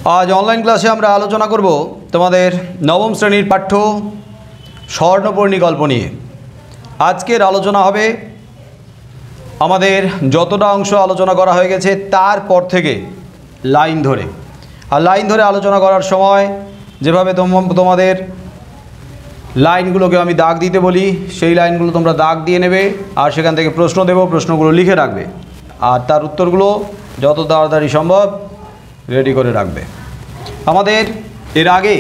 आज অনলাইন ক্লাসে আমরা আলোচনা করব তোমাদের নবম শ্রেণীর পাঠ্য স্বর্ণপর্ণী গল্প নিয়ে। আজকের আলোচনা হবে আমাদের যতটা অংশ আলোচনা করা হয়ে গেছে তারপর থেকে লাইন ধরে। আর লাইন ধরে আলোচনা করার সময় যেভাবে তোমাদের লাইনগুলোকে আমি দাগ দিতে বলি সেই লাইনগুলো তোমরা দাগ দিয়ে নেবে, আর সেখান থেকে প্রশ্ন দেব, প্রশ্নগুলো লিখে রাখবে, আর তার উত্তরগুলো যত তাড়াতাড়ি সম্ভব রেডি করে রাখবে। আমাদের এর আগে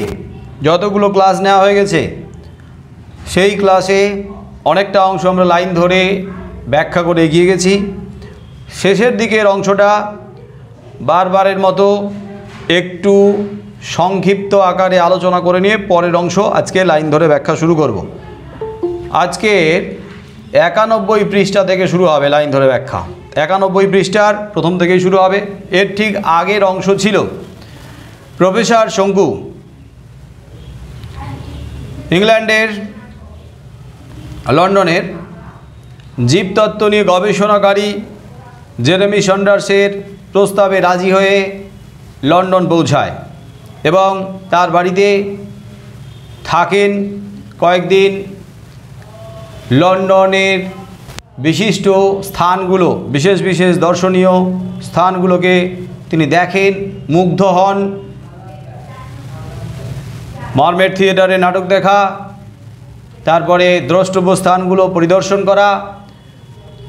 যতগুলো ক্লাস নেওয়া হয়ে গেছে সেই ক্লাসে অনেকটা অংশ আমরা লাইন ধরে ব্যাখ্যা করে এগিয়ে গেছি। শেষের দিকের অংশটা বারবারের মতো একটু সংক্ষিপ্ত আকারে আলোচনা করে নিয়ে পরের অংশ আজকে লাইন ধরে ব্যাখ্যা শুরু করব। আজকের 91 পৃষ্ঠা থেকে শুরু হবে লাইন ধরে ব্যাখ্যা। 91 পৃষ্ঠার প্রথম থেকেই শুরু হবে। এর ঠিক আগের অংশ ছিল প্রফেসর শঙ্কু ইংল্যান্ডের লন্ডনের জীবতত্ত্ব নিয়ে গবেষণাকারী জেরেমি সন্ডার্সের প্রস্তাবে রাজি হয়ে লন্ডন পৌঁছায় এবং তার বাড়িতে থাকেন কয়েকদিন। লন্ডনের বিশিষ্ট স্থানগুলো, বিশেষ বিশেষ দর্শনীয় স্থানগুলোকে তিনি দেখেন, মুগ্ধ হন। মারমেড থিয়েটারে নাটক দেখা, তারপরে দ্রষ্টব্য স্থানগুলো পরিদর্শন করা,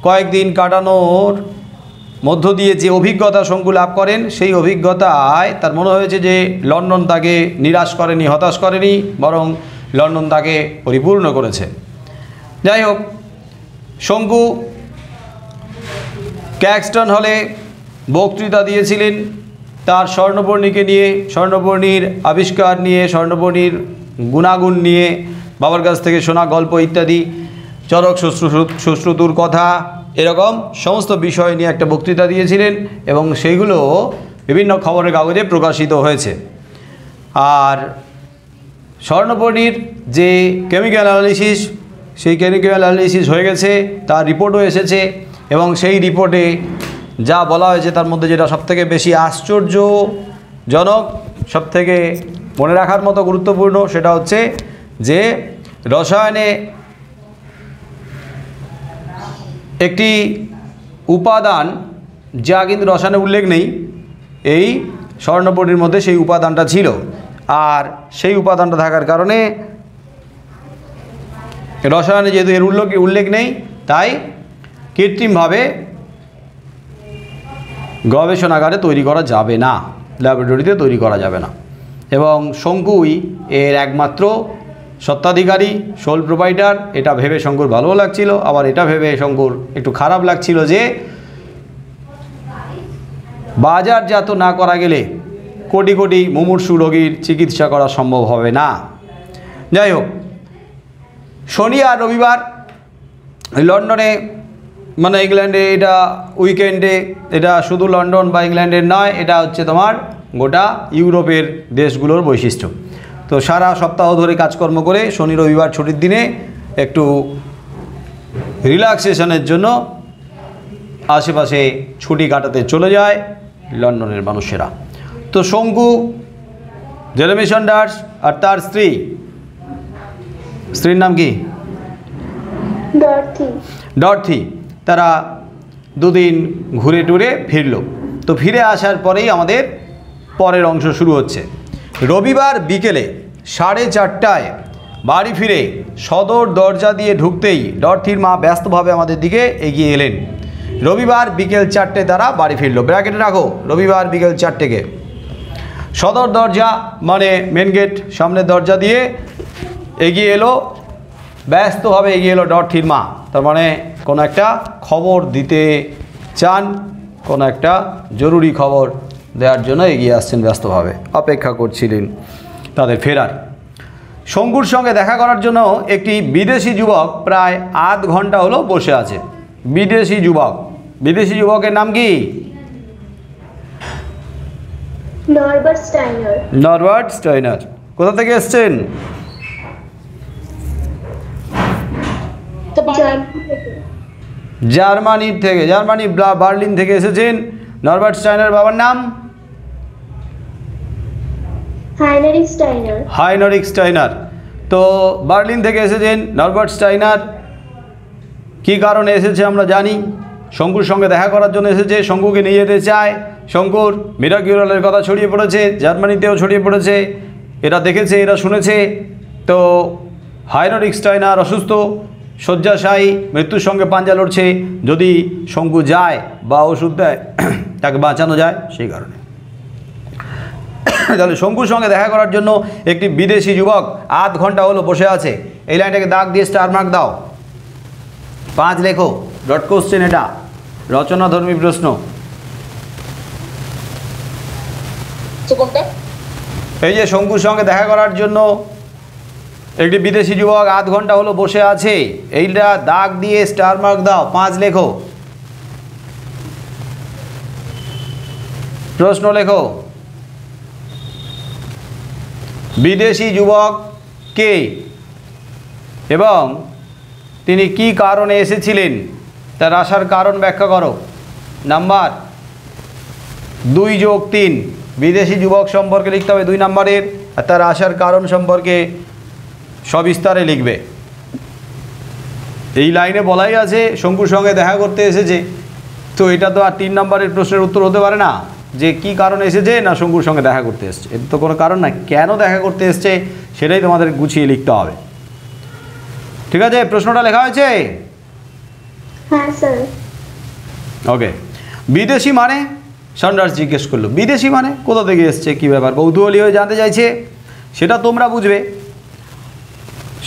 কয়েকদিন কাটানোর মধ্য দিয়ে যে অভিজ্ঞতা শঙ্কু লাভ করেন সেই অভিজ্ঞতায় তার মনে হয়েছে যে লন্ডন তাকে নিরাশ করেনি, হতাশ করেনি, বরং লন্ডন তাকে পরিপূর্ণ করেছে। যাই হোক, শঙ্কু ক্যাক্সটন হলে বক্তৃতা দিয়েছিলেন তার স্বর্ণপর্ণীকে নিয়ে, স্বর্ণপর্ণীর আবিষ্কার নিয়ে, স্বর্ণপর্ণীর গুণাগুণ নিয়ে, বাবার কাছ থেকে শোনা গল্প ইত্যাদি, চরক সুশ্রুতুর কথা, এরকম সমস্ত বিষয় নিয়ে একটা বক্তৃতা দিয়েছিলেন এবং সেইগুলো বিভিন্ন খবরের কাগজে প্রকাশিত হয়েছে। আর স্বর্ণপর্ণীর যে কেমিক্যাল অ্যানালিসিস, সেই কেমিক্যাল অ্যানালিসিস হয়ে গেছে, তার রিপোর্টও এসেছে এবং সেই রিপোর্টে যা বলা হয়েছে তার মধ্যে যেটা সবথেকে বেশি আশ্চর্যজনক, সবথেকে মনে রাখার মতো গুরুত্বপূর্ণ, সেটা হচ্ছে যে রসায়নে একটি উপাদান যা কিন্তু রসায়নে উল্লেখ নেই, এই স্বর্ণপর্ণীর মধ্যে সেই উপাদানটা ছিল। আর সেই উপাদানটা থাকার কারণে রসায়নে যেহেতু এর উল্লেখ নেই, তাই কৃত্রিমভাবে গবেষণাগারে তৈরি করা যাবে না, ল্যাবরেটরিতে তৈরি করা যাবে না। এবং শঙ্কুই এর একমাত্র স্বত্বাধিকারী, সোল প্রোভাইডার। এটা ভেবে শঙ্কুর ভালোও লাগছিল, আবার এটা ভেবে শঙ্কুর একটু খারাপ লাগছিল যে বাজারজাত না করা গেলে কোটি কোটি মুমূর্ষু রোগীর চিকিৎসা করা সম্ভব হবে না। যাই হোক, শনি আর রবিবার লন্ডনে, মানে ইংল্যান্ডে, এটা উইকেন্ডে, এটা শুধু লন্ডন বা ইংল্যান্ডের নয়, এটা হচ্ছে তোমার গোটা ইউরোপের দেশগুলোর বৈশিষ্ট্য। তো সারা সপ্তাহ ধরে কাজকর্ম করে শনি রবিবার ছুটির দিনে একটু রিল্যাক্সেশনের জন্য আশেপাশে ছুটি কাটাতে চলে যায় লন্ডনের মানুষেরা। তো শঙ্কু, জেরেমি সন্ডার্স আর তার স্ত্রীর নাম কি? ডরথি। তারা দুদিন ঘুরে টুরে ফিরল। তো ফিরে আসার পরেই আমাদের পরের অংশ শুরু হচ্ছে। রবিবার বিকেলে 4:30টায় বাড়ি ফিরে সদর দরজা দিয়ে ঢুকতেই ডরথির মা ব্যস্তভাবে আমাদের দিকে এগিয়ে এলেন। রবিবার বিকেল 4টে তারা বাড়ি ফিরল, ব্র্যাকেটে রাখো, রবিবার বিকেল 4টেকে। সদর দরজা মানে মেন গেট, সামনের দরজা দিয়ে এগিয়ে এলো, ব্যস্তভাবে এগিয়ে এলো ডরথির মা। তার মানে কোনো একটা খবর দিতে চান, কোনো একটা জরুরি খবর দেওয়ার জন্য এগিয়ে আসছেন, ব্যস্তভাবে অপেক্ষা করছিলেন তাদের ফেরার। শঙ্কুর সঙ্গে দেখা করার জন্য একটি বিদেশি যুবক প্রায় আধ ঘন্টা হলো বসে আছে। বিদেশি যুবকের নাম কি? Norbert Steiner. কোথা থেকে এসছেন? জার্মানির থেকে, জার্মানি বার্লিন থেকে এসেছেন। নরবার্ট স্টাইনার বাবার নাম? হাইনারিক স্টাইনার। হাইনারিক স্টাইনার। তো বার্লিন থেকে এসেছেন নরবার্ট স্টাইনার। কী কারণে এসেছে আমরা জানি, শঙ্কুর সঙ্গে দেখা করার জন্য এসেছে, শঙ্কুকে নিয়ে যেতে চায়। শঙ্কুর মিরাকিউরালের কথা ছড়িয়ে পড়েছে, জার্মানিতেও ছড়িয়ে পড়েছে, এরা দেখেছে, এরা শুনেছে। তো হাইনারিক স্টাইনার অসুস্থ, শয্যাশায়ী, মৃত্যুর সঙ্গে পাঞ্জা লড়ছে, যদি শঙ্কু যায় বা ওষুধ দেয় তাকে বাঁচানো যায়, সেই কারণে। তাহলে শঙ্কুর সঙ্গে দেখা করার জন্য একটি বিদেশি যুবক আধ ঘন্টা হলো বসে আছে। এই লাইনটাকে দাগ দিয়ে স্টার মার্ক দাও, 5 লেখো। ডট কোশ্চেন, এটা রচনাধর্মী প্রশ্ন। এই যে শঙ্কুর সঙ্গে দেখা করার জন্য একটি বিদেশি যুবক আধ ঘন্টা হলো বসে আছে, এইটা দাগ দিয়ে স্টার মার্ক দাও, 5 লেখো। প্রশ্ন লেখো, বিদেশি যুবক কে এবং তিনি কি কারণে এসেছিলেন, তার আসার কারণ ব্যাখ্যা করো। নাম্বার 2+3, বিদেশি যুবক সম্পর্কে লিখতে হবে 2 নম্বরের, আর তার আসার কারণ সম্পর্কে সবিস্তারে লিখবে। এই লাইনে বলাই আছে শঙ্কুর সঙ্গে দেখা করতে এসেছে, তো এটা তো আর 3 নম্বরের প্রশ্নের উত্তর হতে পারে না যে কি কারণে এসেছে না শঙ্কুর সঙ্গে দেখা করতে এসছে। এর তো কোনো কারণ না, কেন দেখা করতে এসছে সেটাই তোমাদের গুছিয়ে লিখতে হবে। ঠিক আছে, প্রশ্নটা লেখা হয়েছে? হ্যাঁ স্যার। ওকে। বিদেশি মানে, সন্ডার্স জিজ্ঞেস করলো বিদেশি মানে কোথা থেকে এসছে, কী ব্যাপার, কৌতূহলী হয়ে জানতে চাইছে। সেটা তোমরা বুঝবে,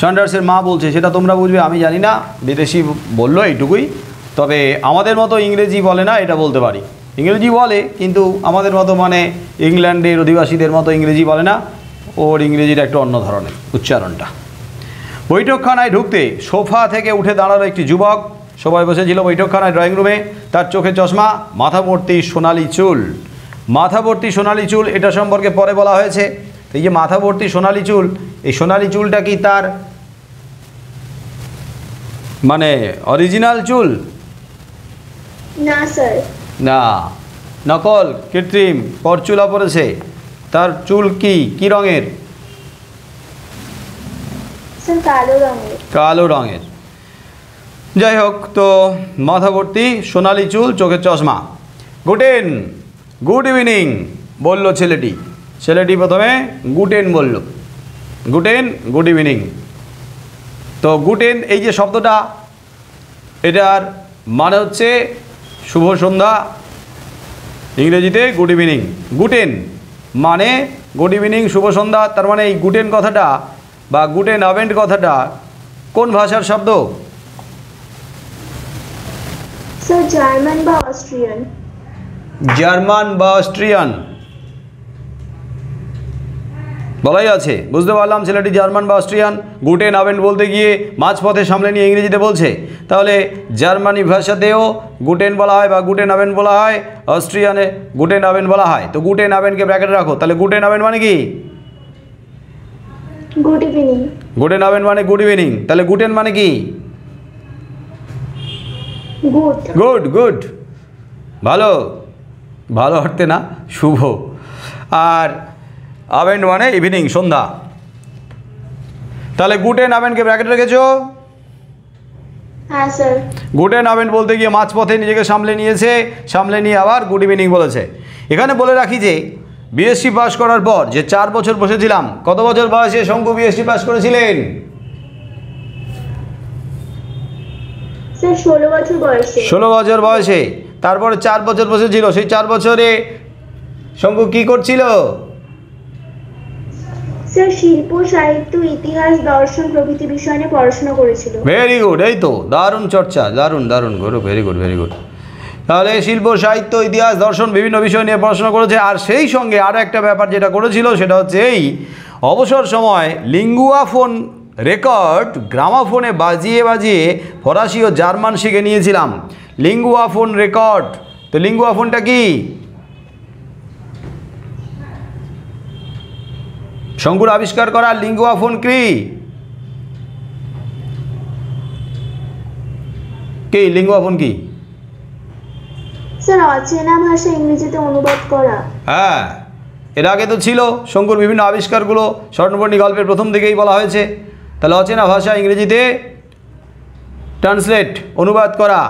সন্ডার্সের মা বলছে সেটা তোমরা বুঝবে, আমি জানি না। বিদেশি বললো এইটুকুই, তবে আমাদের মতো ইংরেজি বলে না, এটা বলতে পারি। ইংরেজি বলে কিন্তু আমাদের মতো, মানে ইংল্যান্ডের অধিবাসীদের মতো ইংরেজি বলে না, ওর ইংরেজিটা একটু অন্য ধরনের উচ্চারণটা। বৈঠকখানায় ঢুকতে সোফা থেকে উঠে দাঁড়ালো একটি যুবক। সবাই বসেছিল বৈঠকখানায়, ড্রয়িং রুমে। তার চোখে চশমা, মাথা ভর্তি সোনালি চুল। মাথা ভর্তি সোনালি চুল, এটা সম্পর্কে পরে বলা হয়েছে। এই যে মাথা ভর্তি সোনালি চুল, এই সোনালি চুলটা কি তার মানে অরিজিনাল চুল? না স্যার। না, নকল, কৃত্রিম, পরচুলা পড়েছে। তার চুল কি রঙের? স্যার কালো রঙের। কালো রঙের। যাই হোক, তো মাথা ভর্তি সোনালি চুল, চোখের চশমা। গুটেন, গুড ইভিনিং বলল ছেলেটি। ছেলেটি প্রথমে গুটেন বলল, গুটেন, গুড ইভিনিং। তো গুটেন এই যে শব্দটা, এটার মানে হচ্ছে শুভ সন্ধ্যা, ইংরেজিতে গুড ইভিনিং। গুটেন মানে গুড ইভিনিং, শুভ সন্ধ্যা। তার মানে এই গুটেন কথাটা বা গুটেন আবেন্ট কথাটা কোন ভাষার শব্দ? স্যার জার্মান বা অস্ট্রিয়ান। জার্মান বা অস্ট্রিয়ান বলাই আছে, বুঝতে পারলাম ছেলেটি জার্মান বা অস্ট্রিয়ান। গুটেন আবেন্ট বলতে গিয়ে মাঝপথে সামলে নিয়ে ইংরেজিতে বলছে, তাহলে জার্মানি ভাষাতেও গুটেন বলা হয় বা গুটেন আবেন্ট বলা হয়, অস্ট্রিয়ানে গুটেন আবেন্ট বলা হয়। তো গুটেন আবেন্টকে ব্র্যাকেটে রাখো, তাহলে গুটেন আবেন্ট মানে কি? Good evening. গুটেন আবেন্ট মানে গুড ইভিনিং, তাহলে গুটেন মানে কি? গুড। গুড, গুড, ভালো, ভালো অর্থে না, শুভ। আর আবেন্ট মানে ইভিনিং, সন্ধ্যা। তাহলে গুটেন আবেন্টকে ব্র্যাকেটে রেখেছো? হ্যাঁ স্যার। গুটেন আবেন্ট বলতে গিয়ে মাঝপথে নিজেকে সামলে নিয়েছে, সামলে নিয়ে আবার গুড ইভিনিং বলেছে। এখানে বলে রাখি যে বিএসসি পাস করার পর যে 4 বছর বসেছিলাম, কত বছর বয়সে শঙ্কু বিএসসি পাস করেছিলেন? স্যার 16 বছর বয়সে। 16 বছর বয়সে। তারপরে 4 বছর বসেছিল, সেই 4 বছরে শঙ্কু কি করছিল? স্যার শিল্প, সাহিত্য, ইতিহাস, দর্শন প্রভৃতি বিষয় নিয়ে পড়াশোনা করেছিল। ভেরি গুড, এই তো দারুণ চর্চা, দারুণ দারুণ, good, very good, very good. তাহলে শিল্প, সাহিত্য, ইতিহাস, দর্শন বিভিন্ন বিষয় নিয়ে পড়াশোনা করেছে। আর সেই সঙ্গে আরও একটা ব্যাপার যেটা করেছিল সেটা হচ্ছে এই অবসর সময় লিঙ্গুয়াফোন রেকর্ড গ্রামাফোনে বাজিয়ে বাজিয়ে ফরাসি ও জার্মান শিখে নিয়েছিলাম। লিঙ্গুয়াফোন রেকর্ড, তো লিঙ্গুয়াফোনটা কি? শঙ্কুর আবিষ্কার করা লিঙ্গুয়াফোন কি? কি লিঙ্গুয়াফোন কি? স্যার অচেনা ভাষা ইংরেজিতে অনুবাদ করা। হ্যাঁ, এর আগে তো ছিল শঙ্কুর বিভিন্ন আবিষ্কারগুলো স্বর্ণপর্ণী গল্পের প্রথম দিকেই বলা হয়েছে। তাহলে অচেনা ভাষা ইংরেজিতে ট্রান্সলেট অনুবাদ করা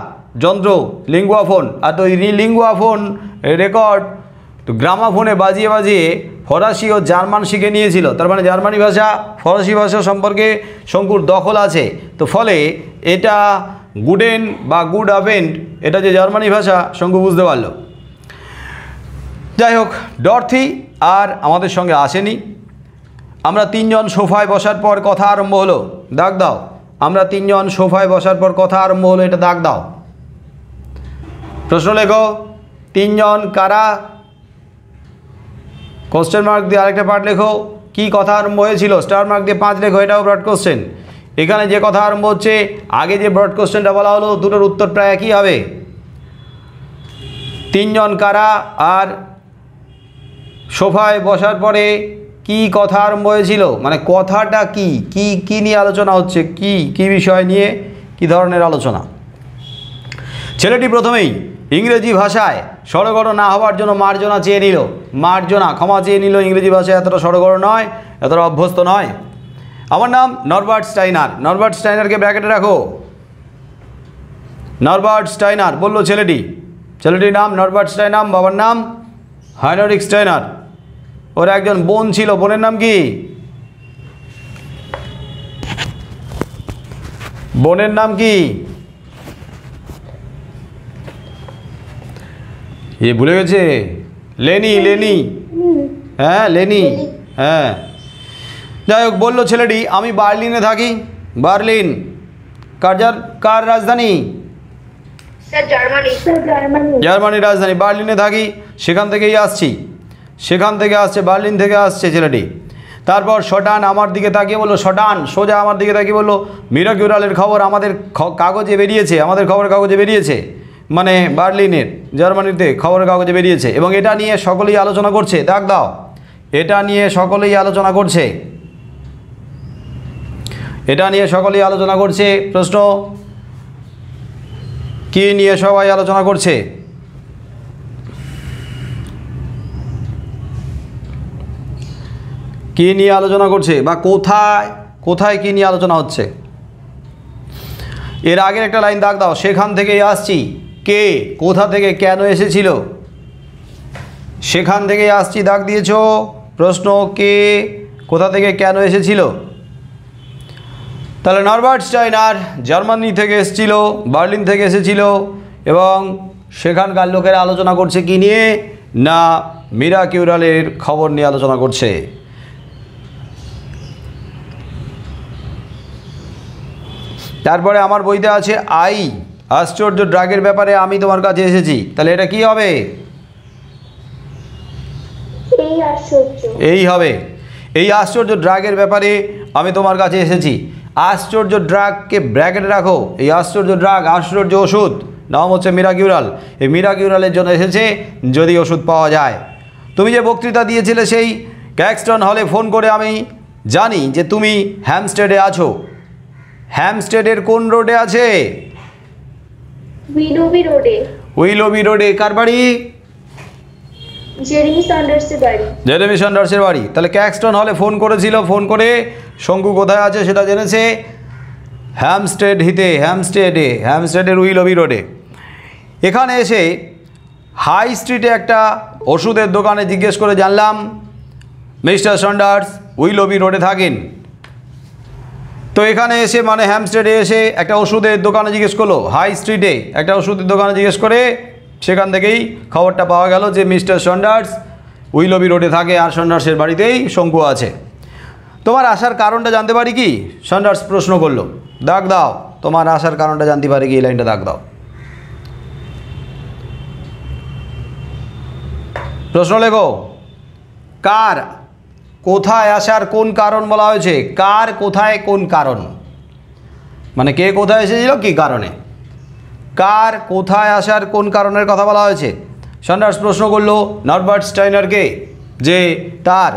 যন্ত্র লিঙ্গুয়াফোন, আর তো এই লিঙ্গুয়াফোন রেকর্ড তো গ্রামাফোনে বাজিয়ে বাজিয়ে ফরাসি ও জার্মান শিখে নিয়েছিল। তার মানে জার্মানি ভাষা ফরাসি ভাষা সম্পর্কে শঙ্কুর দখল আছে। তো ফলে এটা গুডেন বা গুড আভেন্ট এটা যে জার্মানি ভাষা শঙ্কু বুঝতে পারল। যাই হোক, ডরথি আর আমাদের সঙ্গে আসেনি। আমরা তিনজন সোফায় বসার পর কথা আরম্ভ হলো, দাগ দাও। আমরা তিনজন সোফায় বসার পর কথা আরম্ভ হলো, এটা দাগ দাও। প্রশ্ন লেখো, তিনজন কারা? কোশ্চেন মার্ক দিয়ে আরেকটা পার্ট লেখো, কি কথা আরম্ভ হয়েছিল, স্টার মার্ক দিয়ে 5 লেখো, এটাও ব্রড কোশ্চেন। এখানে যে কথা আরম্ভ হচ্ছে, আগে যে ব্রড কোশ্চেনটা বলা হলো, দুটোর উত্তর প্রায় একই হবে। তিনজন কারা আর সোফায় বসার পরে কি কথা আরম্ভ হয়েছিল, মানে কথাটা কি কি কি নিয়ে আলোচনা হচ্ছে, কি কি বিষয় নিয়ে কি ধরনের আলোচনা। ছেলেটি প্রথমেই ইংরেজি ভাষায় সড়গড় না হওয়ার জন্য মার্জনা চেয়ে নিল। মার্জনা, ক্ষমা চেয়ে নিল। ইংরেজি ভাষায় এতটা সড়গড় নয়, এতটা অভ্যস্ত নয়। আমার নাম নরবার্ট স্টাইনার। নরবার্ট স্টাইনারকে ব্র্যাকেটে রাখো। নরবার্ট স্টাইনার বলল ছেলেটি। ছেলেটির নাম নরবার্ট স্টাইনার, বাবার নাম হাইনরিক স্টাইনার। ওর একজন বোন ছিল, বোনের নাম কি? বোনের নাম কি? এ ভুলে গেছে। Lenny, Lenny. হ্যাঁ লেনি, হ্যাঁ। যাই হোক, বললো ছেলেটি আমি বার্লিনে থাকি। বার্লিন কার রাজধানী? জার্মানির রাজধানী। বার্লিনে থাকি, সেখান থেকেই আসছি। সেখান থেকে আসছে, বার্লিন থেকে আসছে ছেলেটি। তারপর শটান আমার দিকে তাকিয়ে বললো, শটান সোজা আমার দিকে তাকিয়ে বললো, মিরাকিউরালের খবর আমাদের কাগজে বেরিয়েছে, আমাদের খবরের কাগজে বেরিয়েছে, মানে বার্লিনের জার্মানিতে খবরের কাগজে বেরিয়েছে, এবং এটা নিয়ে সকলেই আলোচনা করছে। দাগ দাও। এটা নিয়ে সকলেই আলোচনা করছে। এটা নিয়ে সকলেই আলোচনা করছে। প্রশ্ন, কি নিয়ে সবাই আলোচনা করছে? কি নিয়ে আলোচনা করছে, বা কোথায় কোথায় কি নিয়ে আলোচনা হচ্ছে? এর আগের একটা লাইন দাগ দাও। সেখান থেকেই আসছি, কে কোথা থেকে কেন এসেছিল? সেখান থেকেই আসছি দাগ দিয়েছো। প্রশ্ন, কে কোথা থেকে কেন এসেছিল? তাহলে নরবার্ট স্টাইনার জার্মানি থেকে এসেছিল, বার্লিন থেকে এসেছিল, এবং সেখানকার লোকেরা আলোচনা করছে কি নিয়ে? না মিরাকিউরালের খবর নিয়ে আলোচনা করছে। তারপরে আমার বইতে আছে আই, আশ্চর্য ড্রাগের ব্যাপারে আমি তোমার কাছে এসেছি। তাহলে এটা কি হবে? এই হবে। এই আশ্চর্য ড্রাগের ব্যাপারে আমি তোমার কাছে এসেছি। আশ্চর্য ড্রাগকে ব্র্যাকেটে রাখো। এই আশ্চর্য ড্রাগ, আশ্চর্য ওষুধ, নাম হচ্ছে মিরাকিউরাল। এই মিরাকিউরালের জন্য এসেছে যদি ওষুধ পাওয়া যায়। তুমি যে বক্তৃতা দিয়েছিলে সেই ক্যাক্সটন হলে ফোন করে আমি জানি যে তুমি হ্যামস্টেডে আছো। হ্যামস্টেডের কোন রোডে আছে? উইলোবি রোডে। উইলোবি রোডে কার বাড়ি? জেরেমি স্যান্ডার্সের বাড়ি। জেরেমি স্যান্ডার্সের বাড়ি। তাহলে ক্যাক্সটন হলে ফোন করেছিল, ফোন করে শঙ্কু কোথায় আছে সেটা জেনেছে। হ্যামস্টেড হিতে, হ্যামস্টেডের উইলোবি রোডে। এখানে এসে হাই স্ট্রিটে একটা ওষুধের দোকানে জিজ্ঞেস করে জানলাম মিস্টার স্যান্ডার্স উইলোবি রোডে থাকেন। তো এখানে এসে মানে হ্যামস্টেডে এসে একটা ওষুধের দোকানে জিজ্ঞেস করলো, হাই স্ট্রিটে একটা ওষুধের দোকানে জিজ্ঞেস করে সেখান থেকেই খবরটা পাওয়া গেল যে মিস্টার স্যান্ডার্স উইলোবি রোডে থাকে, আর স্যান্ডার্সের বাড়িতেই শঙ্কু আছে। তোমার আসার কারণটা জানতে পারি কি? স্যান্ডার্স প্রশ্ন করলো। দাগ দাও। তোমার আসার কারণটা জানতে পারি কি? এই লাইনটা দাগ দাও। প্রশ্ন লেখো, কার কোথায় আসার কোন কারণ বলা হয়েছে? কার কোথায় কোন কারণ, মানে কে কোথায় এসেছিল কি কারণে। কার কোথায় আসার কোন কারণের কথা বলা হয়েছে। স্যান্ডার্স প্রশ্ন করলো নরবার্ট স্টাইনারকে যে তার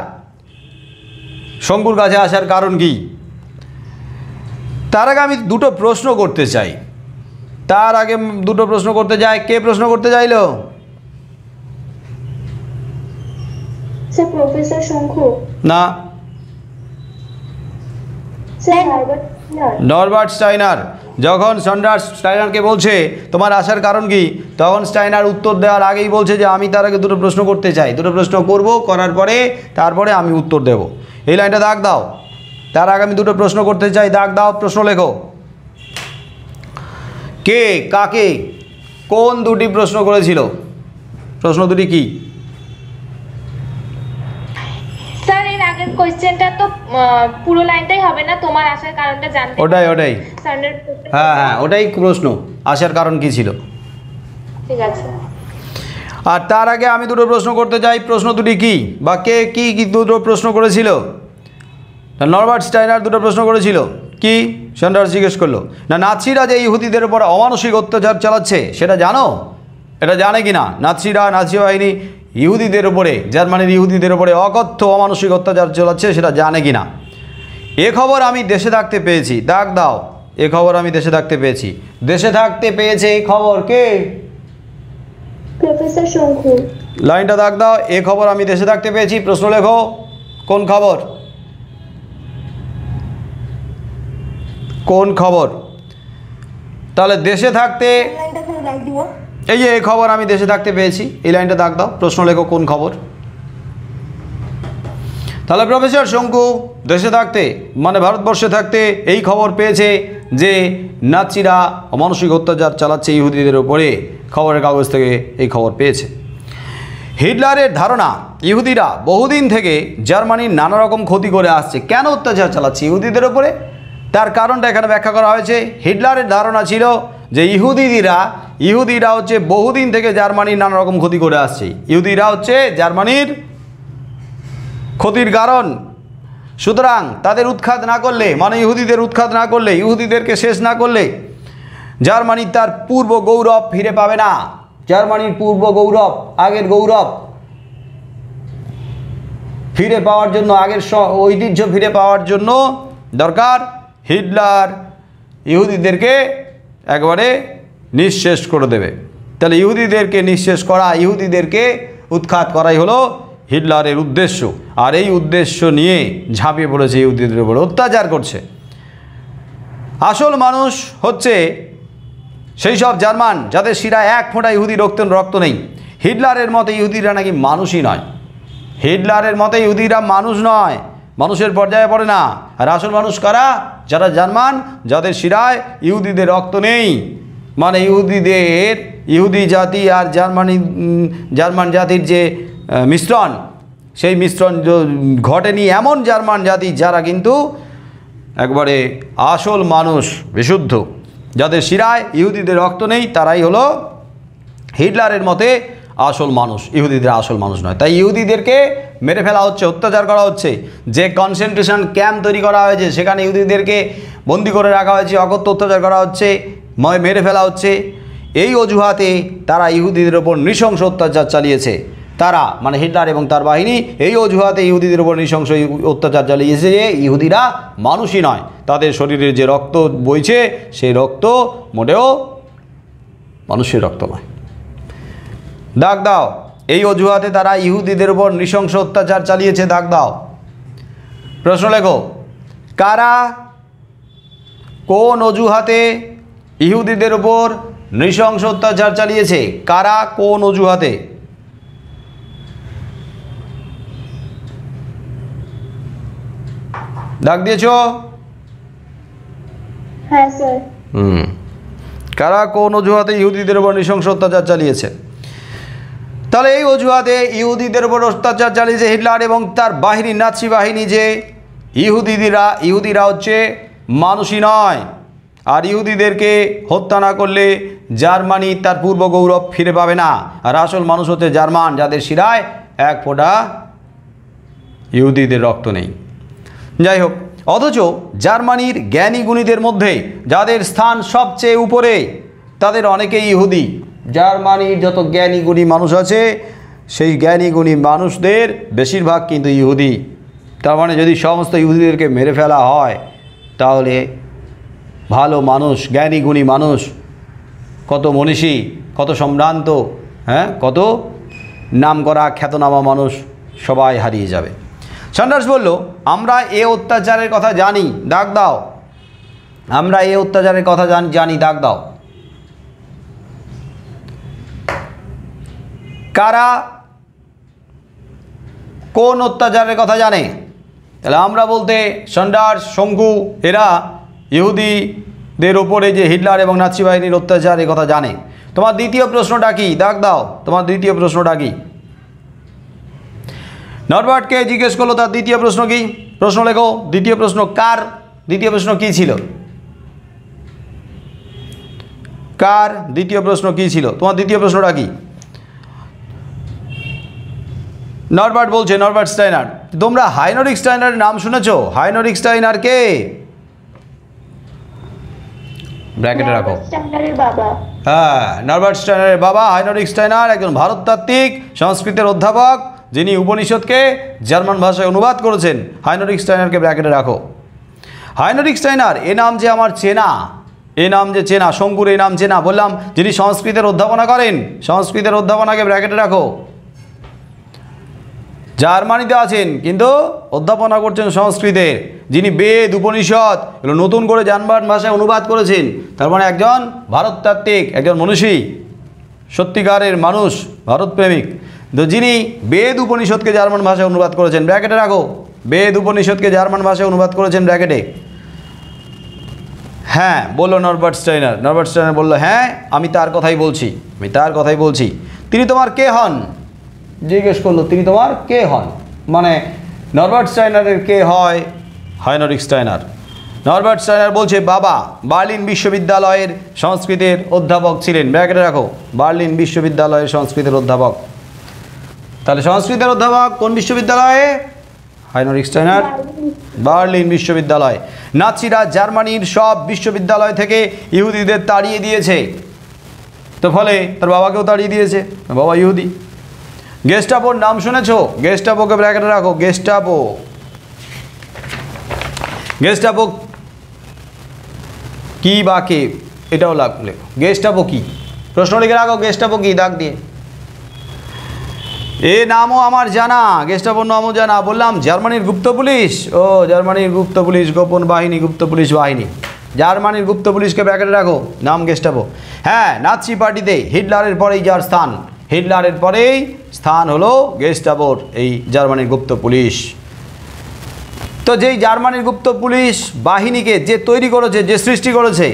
শঙ্কুর কাছে আসার কারণ কি। তার আগে আমি দুটো প্রশ্ন করতে চাই। কে প্রশ্ন করতে চাইলো? স্যার প্রফেসর শঙ্কু। না। Sir Herbert Steiner. Norbert Steiner. যখন সন্ডার্স স্টাইনারকে বলছে তোমার আসার কারণ কি, তখন স্টাইনার উত্তর দেওয়ার আগেই বলছে যে আমি তার আগে দুটো প্রশ্ন করতে চাই, দুটো প্রশ্ন করব, করার পরে তারপরে আমি উত্তর দেব। এই লাইনটা দাগ দাও। তার আগে আমি দুটো প্রশ্ন করতে চাই, দাগ দাও, প্রশ্ন লেখো। কে কাকে কোন দুটি প্রশ্ন করেছিল? প্রশ্ন দুটি কি? স্যার এর আগের কোশ্চেনটা তো পুরো লাইনটাই হবে না, তোমার আসার কারণটা জানতে। ওটাই স্যারের হ্যাঁ ওটাই প্রশ্ন, আসার কারণ কি ছিল। ঠিক আছে। আর তার আগে আমি দুটো প্রশ্ন করতে চাই, প্রশ্ন দুটি কি বা কে কি কি দুটো প্রশ্ন করেছিল? নরবার্ট স্টাইনার দুটো প্রশ্ন করেছিল। কি? সন্ডার্স জিজ্ঞেস করলো না নাৎসিরা যে ইহুদিদের উপর অমানসিক অত্যাচার চালাচ্ছে সেটা জানো? এটা জানে কি না? নাৎসি বাহিনী ইহুদিদের উপরে, জার্মানির ইহুদিদের উপরে অকথ্য অমানসিক অত্যাচার চালাচ্ছে, সেটা জানে কি না? এ খবর আমি দেশে থাকতে পেয়েছি, দাগ দাও। এ খবর আমি দেশে থাকতে পেয়েছি। দেশে থাকতে পেয়েছে এই খবর কে? প্রফেসর শঙ্কু। লাইনটা দাগ দাও। এ খবর আমি দেশে থাকতে পেয়েছি, প্রশ্ন লেখো। কোন খবর? কোন খবর? তাহলে দেশে থাকতে, এই যে এই খবর আমি দেশে থাকতে পেয়েছি, এই লাইনটা দাগ দাও, প্রশ্ন লেখো কোন খবর। তাহলে প্রফেসর শঙ্কু দেশে থাকতে মানে ভারতবর্ষে থাকতে এই খবর পেয়েছে যে নাৎসিরা মানসিক অত্যাচার চালাচ্ছে ইহুদিদের উপরে, খবরের কাগজ থেকে এই খবর পেয়েছে। হিটলারের ধারণা ইহুদিরা বহুদিন থেকে জার্মানির নানা রকম ক্ষতি করে আসছে। কেন অত্যাচার চালাচ্ছে ইহুদিদের উপরে, তার কারণটা এখানে ব্যাখ্যা করা হয়েছে। হিটলারের ধারণা ছিল যে ইহুদিরা হচ্ছে বহুদিন থেকে জার্মানির নানা রকম ক্ষতি করে আসছে, ইহুদিরা হচ্ছে জার্মানির ক্ষতির কারণ। সুতরাং তাদের উৎখাত না করলে, মানে ইহুদিদের উৎখাত না করলে, ইহুদিদেরকে শেষ না করলে জার্মানি তার পূর্ব গৌরব ফিরে পাবে না। জার্মানির পূর্ব গৌরব, আগের গৌরব ফিরে পাওয়ার জন্য, আগের ঐতিহ্য ফিরে পাওয়ার জন্য দরকার হিটলার ইহুদিদেরকে একবারে নিঃশেষ করে দেবে। তাহলে ইহুদিদেরকে নিঃশেষ করা, ইহুদিদেরকে উৎখাত করাই হলো হিটলারের উদ্দেশ্য। আর এই উদ্দেশ্য নিয়ে ঝাঁপিয়ে পড়েছে, ইহুদিদের উপর অত্যাচার করছে। আসল মানুষ হচ্ছে সেই সব জার্মান যাদের শিরায় এক ফোঁটা ইহুদি রক্ত নেই। হিটলারের মতে ইহুদিরা নাকি মানুষই নয়। হিটলারের মতে ইহুদিরা মানুষ নয়, মানুষের পর্যায়ে পড়ে না। আর আসল মানুষ কারা? যারা জার্মান, যাদের শিরায় ইহুদিদের রক্ত নেই। মানে ইহুদি জাতি আর জার্মান জাতির যে মিশ্রণ, সেই মিশ্রণ ঘটেনি এমন জার্মান জাতি যারা কিন্তু একবারে আসল মানুষ, বিশুদ্ধ, যাদের শিরায় ইহুদিদের রক্ত নেই, তারাই হলো হিটলারের মতে আসল মানুষ। ইহুদিদের আসল মানুষ নয়। তাই ইহুদিদেরকে মেরে ফেলা হচ্ছে, অত্যাচার করা হচ্ছে। যে কনসেন্ট্রেশন ক্যাম্প তৈরি করা হয়েছে সেখানে ইহুদিদেরকে বন্দি করে রাখা হয়েছে, অকথ্য অত্যাচার করা হচ্ছে, মেরে ফেলা হচ্ছে। এই অজুহাতে তারা ইহুদিদের ওপর নৃশংস অত্যাচার চালিয়েছে। তারা মানে হিটলার এবং তার বাহিনী এই অজুহাতে ইহুদিদের উপর নৃশংস অত্যাচার চালিয়েছে যে ইহুদিরা মানুষই নয়, তাদের শরীরে যে রক্ত বইছে সেই রক্ত মোটেও মানুষের রক্ত নয়। দাগ দাও। এই অজুহাতে তারা ইহুদিদের উপর নৃশংস অত্যাচার চালিয়েছে, দাগ দাও। প্রশ্ন লেখো। কারা কোন অজুহাতে ইহুদিদের উপর নৃশংস অত্যাচার চালিয়েছে? কারা কোন অজুহাতে? দাগ দিয়েছো? হ্যাঁ স্যার। কারা কোন অজুহাতে ইহুদিদের উপর নৃশংস অত্যাচার চালিয়েছে? তাহলে এই অজুহাতে ইহুদিদের উপর অত্যাচার চালিয়েছে হিটলার এবং তার বাহিনী, নাৎসি বাহিনী, যে ইহুদিরা হচ্ছে মানুষই নয়। আর ইহুদিদেরকে হত্যা না করলে জার্মানি তার পূর্ব গৌরব ফিরে পাবে না। আর আসল মানুষ হচ্ছে জার্মান, যাদের শিরায় এক ফোঁটা ইহুদিদের রক্ত নেই। যাই হোক, অথচ জার্মানির জ্ঞানী গুণীদের মধ্যে যাদের স্থান সবচেয়ে উপরে, তাদের অনেকেই ইহুদি। জার্মানির যত জ্ঞানী গুণী মানুষ আছে সেই জ্ঞানী গুণী মানুষদের বেশিরভাগ কিন্তু ইহুদি। তার মানে যদি সমস্ত ইহুদিদেরকে মেরে ফেলা হয় তাহলে ভালো মানুষ, জ্ঞানী গুণী মানুষ, কত মনীষী, কত সম্ভ্রান্ত, কত নামকরা খ্যাতনামা মানুষ সবাই হারিয়ে যাবে। সান্ডার্স বলল, আমরা এ অত্যাচারের কথা জানি, দাগ দাও। আমরা এ অত্যাচারের কথা জানি, দাগ দাও। কারা কোন অত্যাচারের কথা জানে? তাহলে আমরা বলতে সান্ডার্স, শঙ্কু এরা ইহুদিদের ওপরে যে হিটলার এবং নাৎসি বাহিনীর অত্যাচার এ কথা জানে। তোমার দ্বিতীয় প্রশ্নটা কি? দাগ দাও। তোমার দ্বিতীয় প্রশ্নটা কি? নরবার্টকে জিজ্ঞেস করলো তার দ্বিতীয় প্রশ্ন কি? প্রশ্ন লেখো। দ্বিতীয় প্রশ্ন কার? দ্বিতীয় প্রশ্ন কি ছিল? কার দ্বিতীয় প্রশ্ন কি ছিল? তোমার দ্বিতীয় প্রশ্নটা কি? নরবার্ট বলছে, নরবার্ট স্টাইনার। তোমরা হাইনরিক স্টাইনারের নাম শুনেছো? হাইনরিক স্টাইনার কে? ব্র্যাকেটে রাখো। স্টাইনারের বাবা। হ্যাঁ, নরবার্ট স্টাইনারের বাবা হাইনরিক স্টাইনার একজন ভারততাত্ত্বিক, সংস্কৃতের অধ্যাপক, যিনি উপনিষদকে জার্মান ভাষায় অনুবাদ করেছেন। হাইনরিক স্টাইনারকে ব্র্যাকেটে রাখো। হাইনরিক স্টাইনার এ নাম যে আমার চেনা, এ নাম যে চেনা, শঙ্কুর এই নাম চেনা। বললাম যিনি সংস্কৃতের অধ্যাপনা করেন, সংস্কৃতের অধ্যাপনাকে ব্র্যাকেটে রাখো। জার্মানিতে আছেন কিন্তু অধ্যাপনা করছেন সংস্কৃতে, যিনি বেদ উপনিষদ এগুলো নতুন করে জার্মান ভাষায় অনুবাদ করেছেন। তার মানে একজন ভারততাত্ত্বিক, একজন মনীষী, সত্যিকারের মানুষ, ভারতপ্রেমিক। তো যিনি বেদ উপনিষদকে জার্মান ভাষায় অনুবাদ করেছেন, ব্র্যাকেটে রাখো। বেদ উপনিষদকে জার্মান ভাষায় অনুবাদ করেছেন, ব্র্যাকেটে। হ্যাঁ বললো নরবার্ট স্টাইনার। নরবার্ট স্টাইনার বললো, হ্যাঁ আমি তার কথাই বলছি, আমি তার কথাই বলছি। তিনি তোমার কে হন? জিজ্ঞেস করলো তিনি তোমার কে হন, মানে নরবার্ট স্টাইনারের কে হয়? Heinrich Steiner. নরবার্ট স্টাইনার বলছে বাবা বার্লিন বিশ্ববিদ্যালয়ের সংস্কৃতের অধ্যাপক ছিলেন, ব্র্যাকেটে রাখো। বার্লিন বিশ্ববিদ্যালয়ের সংস্কৃতের অধ্যাপক। তাহলে সংস্কৃতের অধ্যাপক কোন বিশ্ববিদ্যালয়ে? হাইনরিক স্টাইনার বার্লিন বিশ্ববিদ্যালয়। নাৎসিরা জার্মানির সব বিশ্ববিদ্যালয় থেকে ইহুদিদের তাড়িয়ে দিয়েছে, তো ফলে তার বাবাকেও তাড়িয়ে দিয়েছে, বাবা ইহুদি। গেস্টাপোর নাম শুনেছো? গেস্টাপোকে ব্র্যাকেটে রাখো। গেস্টাপো, গেস্টাপো কি বা কে এটাও লেখো। গেস্টাপো কি? প্রশ্ন লিখে রাখো। গেস্টাপো কি? দাগ দিয়ে। এ নামও আমার জানা, গেস্টাপোর নামও জানা। বললাম জার্মানির গুপ্ত পুলিশ। ও জার্মানির গুপ্ত পুলিশ, গোপন বাহিনী, গুপ্ত পুলিশ বাহিনী। জার্মানির গুপ্ত পুলিশকে ব্র্যাকেটে রাখো, নাম গেস্টাপো। হ্যাঁ, নাৎসি পার্টিতে হিটলারের পরেই যার স্থান, হিটলারের পরেই স্থান হলো গেস্টাপোর, এই জার্মানির গুপ্ত পুলিশ। তো যেই জার্মানির গুপ্ত পুলিশ বাহিনীকে যে তৈরি করেছে, যে সৃষ্টি করেছে,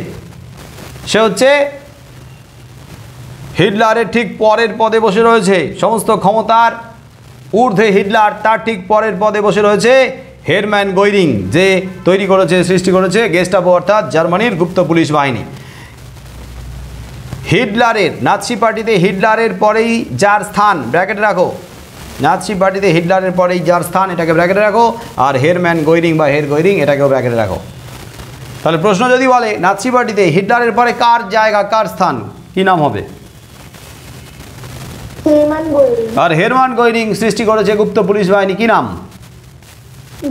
সে হচ্ছে হিটলারের ঠিক পরের পদে বসে রয়েছে। সমস্ত ক্ষমতার ঊর্ধ্বে হিটলার, তার ঠিক পরের পদে বসে রয়েছে হেরম্যান গোয়রিং, যে তৈরি করেছে, সৃষ্টি করেছে গেস্টাপো, অর্থাৎ জার্মানির গুপ্ত পুলিশ বাহিনী। হিটলারের নাৎসি পার্টিতে হিটলারের পরেই যার স্থান, ব্র্যাকেটে রাখো। নাৎসি পার্টিতে হিটলারের পরেই যার স্থান, এটাকে ব্র্যাকেটে রাখো। আর হেরম্যান গোয়রিং বা হের গোয়রিং, এটাকেও ব্র্যাকেটে রাখো। তাহলে প্রশ্ন যদি বলে নাৎসি পার্টিতে হিটলারের পরে কার জায়গা, কার স্থান, কি নাম হবে? হেরমান গোয়রিং। আর হেরমান গোয়রিং সৃষ্টি করেছে গুপ্ত পুলিশ বাহিনী, কি নাম?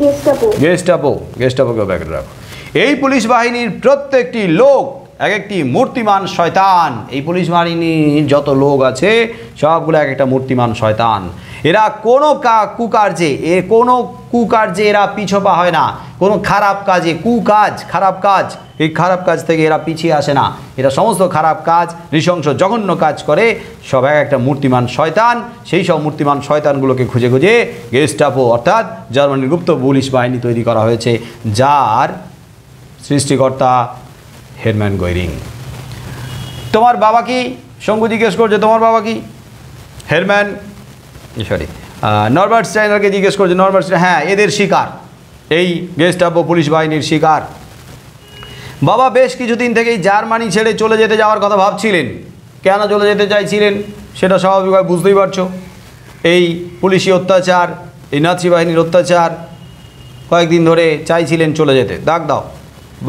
গেস্টাপো। গেস্টাপো, গেস্টাপোকে ব্র্যাকেটে রাখো। এই পুলিশ বাহিনীর প্রত্যেকটি লোক এক একটি মূর্তিমান শয়তান। এই পুলিশ বাহিনীর যত লোক আছে সবগুলো এক একটা মূর্তিমান শয়তান। এরা কোনো কুকার্যে, কোনো কুকার্যে এরা পিছপা হয় না। কোনো খারাপ কাজে, কুকাজ, খারাপ কাজ, এই খারাপ কাজ থেকে এরা পিছিয়ে আসে না। এরা সমস্ত খারাপ কাজ, নৃশংস জঘন্য কাজ করে, সব এক একটা মূর্তিমান শয়তান। সেই সব মূর্তিমান শয়তানগুলোকে খুঁজে খুঁজে গেস্টাপো অর্থাৎ জার্মানির গুপ্ত পুলিশ বাহিনী তৈরি করা হয়েছে, যার সৃষ্টিকর্তা হেরম্যান গোয়রিং। তোমার বাবা কি? শঙ্কু জিজ্ঞেস করছে তোমার বাবা কি? হেরম্যান নরবার্ট স্টাইনারকে জিজ্ঞেস করছে। নরবার্ট স্টাইনার, হ্যাঁ এদের শিকার, এই গেস্টাপো পুলিশ বাহিনীর শিকার। বাবা বেশ কিছুদিন থেকেই জার্মানি ছেড়ে চলে যেতে যাওয়ার কথা ভাবছিলেন। কেন চলে যেতে চাইছিলেন সেটা স্বাভাবিকভাবে বুঝতেই পারছো। এই পুলিশি অত্যাচার, এই নাৎসি বাহিনীর অত্যাচার, কয়েকদিন ধরে চাইছিলেন চলে যেতে, দাগ দাও।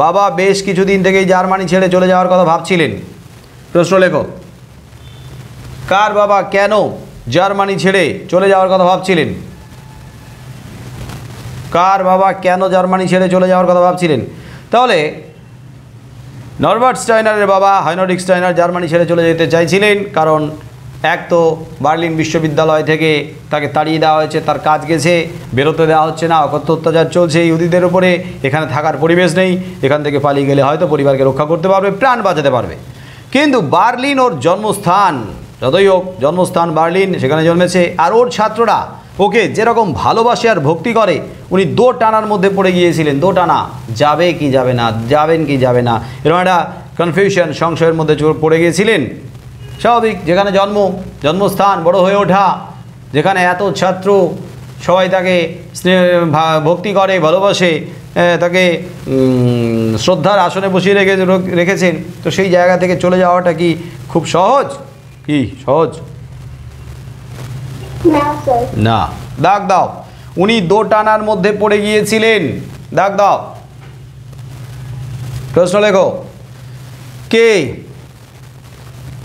বাবা বেশ কিছুদিন থেকেই জার্মানি ছেড়ে চলে যাওয়ার কথা ভাবছিলেন। প্রশ্ন লেখো, কার বাবা কেন জার্মানি ছেড়ে চলে যাওয়ার কথা ভাবছিলেন? কার বাবা কেন জার্মানি ছেড়ে চলে যাওয়ার কথা ভাবছিলেন? তাহলে নরবার্ট স্টাইনারের বাবা হাইনরিক স্টাইনার জার্মানি ছেড়ে চলে যেতে চাইছিলেন কারণ এক তো বার্লিন বিশ্ববিদ্যালয় থেকে তাকে তাড়িয়ে দেওয়া হয়েছে, তার কাজ গেছে, বেরোতে দেওয়া হচ্ছে না, অকথ্য অত্যাচার চলছে ইহুদিদের উপরে, এখানে থাকার পরিবেশ নেই, এখান থেকে পালিয়ে গেলে হয়তো পরিবারকে রক্ষা করতে পারবে, প্রাণ বাঁচাতে পারবে। কিন্তু বার্লিন ওর জন্মস্থান, যতই হোক জন্মস্থান বার্লিন, সেখানে জন্মেছে। আর ওর ছাত্ররা ওকে যেরকম ভালোবাসে আর ভক্তি করে, উনি দো টানার মধ্যে পড়ে গিয়েছিলেন। দো টানা, যাবে কি যাবে না, যাবেন কি যাবে না, এরকম একটা কনফিউশন, সংশয়ের মধ্যে পড়ে গিয়েছিলেন। স্বাভাবিক, যেখানে জন্মস্থান, বড় হয়ে ওঠা, যেখানে এত ছাত্র সবাই তাকে ভক্তি করে, ভালোবাসে, তাকে শ্রদ্ধার আসনে বসিয়ে রেখেছেন, তো সেই জায়গা থেকে চলে যাওয়াটা কি খুব সহজ? কি সহজ? না। দাগ দাও, উনি দো টানার মধ্যে পড়ে গিয়েছিলেন। দাগ দাও, প্রশ্ন লেখো, কে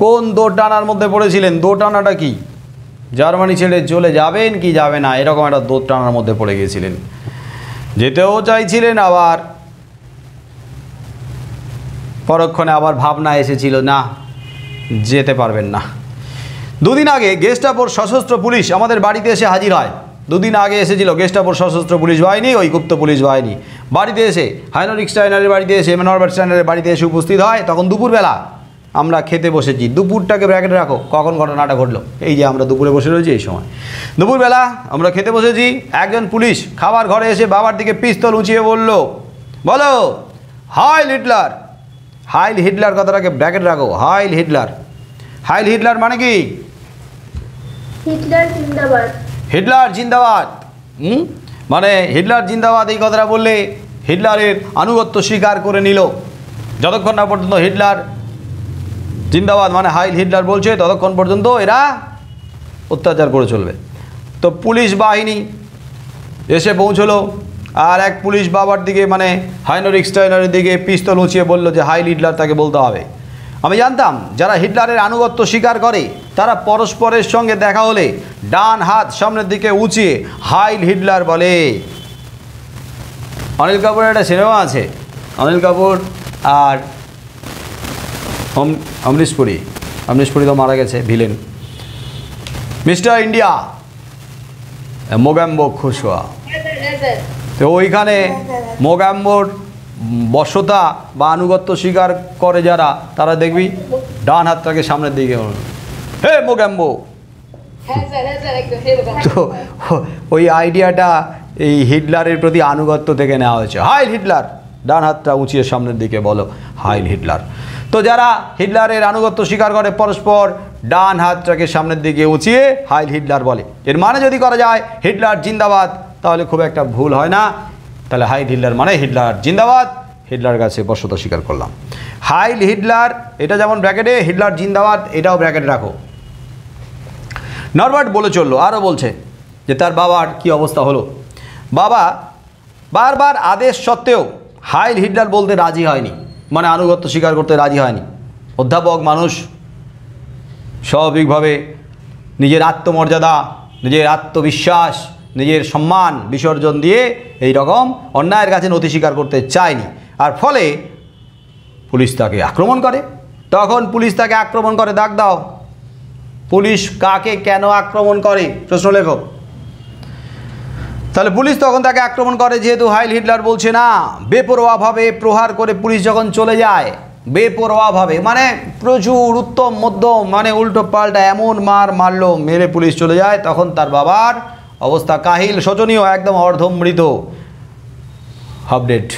কোন দো টানার মধ্যে পড়েছিলেন? দো টানাটা কি? জার্মানি ছেড়ে চলে যাবেন কি যাবে না, এরকম একটা দো টানার মধ্যে পড়ে গিয়েছিলেন। যেতেও চাইছিলেন, আবার পরক্ষণে আবার ভাবনা এসেছিল না, যেতে পারবেন না। দুদিন আগে গেস্টাপোর সশস্ত্র পুলিশ আমাদের বাড়িতে এসে হাজির হয়। দুদিন আগে এসেছিল গেস্টাপোর সশস্ত্র পুলিশ বাহিনী, ওই গুপ্ত পুলিশ বাহিনী বাড়িতে এসে, হাইনরিখ স্টাইনারের বাড়িতে এসে, নরবার্ট স্টাইনারের বাড়িতে এসে উপস্থিত হয়। তখন দুপুরবেলা আমরা খেতে বসেছি। দুপুরটাকে ব্র্যাকেটে রাখো, কখন ঘটনাটা ঘটলো। এই যে আমরা দুপুরে বসে রয়েছি, এই সময় দুপুরবেলা আমরা খেতে বসেছি। একজন পুলিশ খাবার ঘরে এসে বাবার দিকে পিস্তল উঁচিয়ে বলল, বলো হাইল হিটলার। হাইল হিটলার কথাটাকে ব্র্যাকেট রাখো, হাইল হিটলার। হাইল হিটলার মানে কি? হিটলার জিন্দাবাদ। হিটলার জিন্দাবাদ। মানে হিটলার জিন্দাবাদ এই কথাটা বললে হিটলারের আনুগত্য স্বীকার করে নিল। যতক্ষণ না পর্যন্ত হিটলার জিন্দাবাদ মানে হাইল হিটলার বলছে, ততক্ষণ পর্যন্ত এরা অত্যাচার করে চলবে। তো পুলিশ বাহিনী এসে পৌঁছলো, আর এক পুলিশ বাবার দিকে মানে হাইনরিখ স্টাইনারের দিকে পিস্তল উঁচিয়ে বলল যে হাইল হিটলার তাকে বলতে হবে। আমি জানতাম যারা হিটলারের আনুগত্য স্বীকার করে তারা পরস্পরের সঙ্গে দেখা হলে ডান হাত সামনের দিকে উঁচিয়ে হাইল হিটলার বলে। অনিল কাপুরের একটা সিনেমা আছে, অনিল কাপুর আর অমরিশ পুরী তো মারা গেছে, ভিলেন, মিস্টার ইন্ডিয়া, মোগাম্বো খুশোয়া। তো ওইখানে মোগাম্বোর বশ্যতা বা আনুগত্য স্বীকার করে যারা, তারা দেখবি ডান হাতটাকে সামনের দিকে, হে মোগাম্বো। তো ওই আইডিয়াটা এই হিটলারের প্রতি আনুগত্য থেকে নেওয়া হয়েছে। হাইল হিটলার, ডান হাতটা উঁচিয়ে সামনের দিকে বলো হাইল হিটলার। তো যারা হিটলারের আনুগত্য স্বীকার করে পরস্পর ডান হাতটাকে সামনের দিকে উঁচিয়ে হাইল হিটলার বলে। এর মানে যদি করা যায় হিটলার জিন্দাবাদ, তাহলে খুব একটা ভুল হয় না। তাহলে হাইল হিটলার মানে হিটলার জিন্দাবাদ, হিটলারের কাছে বশ্যতা স্বীকার করলাম। হাইল হিটলার এটা যেমন ব্র্যাকেটে, হিটলার জিন্দাবাদ এটাও ব্র্যাকেটে রাখো। নরবার্ট বলে চললো, আরও বলছে যে তার বাবার কি অবস্থা হলো। বাবা বারবার আদেশ সত্ত্বেও হাইল হিটলার বলতে রাজি হয়নি, মানে আনুগত্য স্বীকার করতে রাজি হয়নি। অধ্যাপক মানুষ স্বাভাবিকভাবে নিজের আত্মমর্যাদা, নিজের আত্মবিশ্বাস, নিজের সম্মান বিসর্জন দিয়ে এই রকম অন্যায়ের কাছে নথি স্বীকার করতে চায়নি। আর ফলে পুলিশ তাকে আক্রমণ করে। তখন পুলিশ তাকে আক্রমণ করে, দাগ দাও, পুলিশ কাকে কেন আক্রমণ করে, প্রশ্ন লেখো। তাহলে পুলিশ তখন তাকে আক্রমণ করে যেহেতু হাইল হিটলার বলছে না। বেপরোয়াভাবে প্রহার করে পুলিশ যখন চলে যায়, বেপরোয়াভাবে মানে প্রচুর উত্তম মধ্যম মানে উল্টো পাল্টা এমন মারলো, মেরে পুলিশ চলে যায়, তখন তার বাবার অবস্থা কাহিল, শোচনীয়, একদম অর্ধমৃত, হাফ ডেড।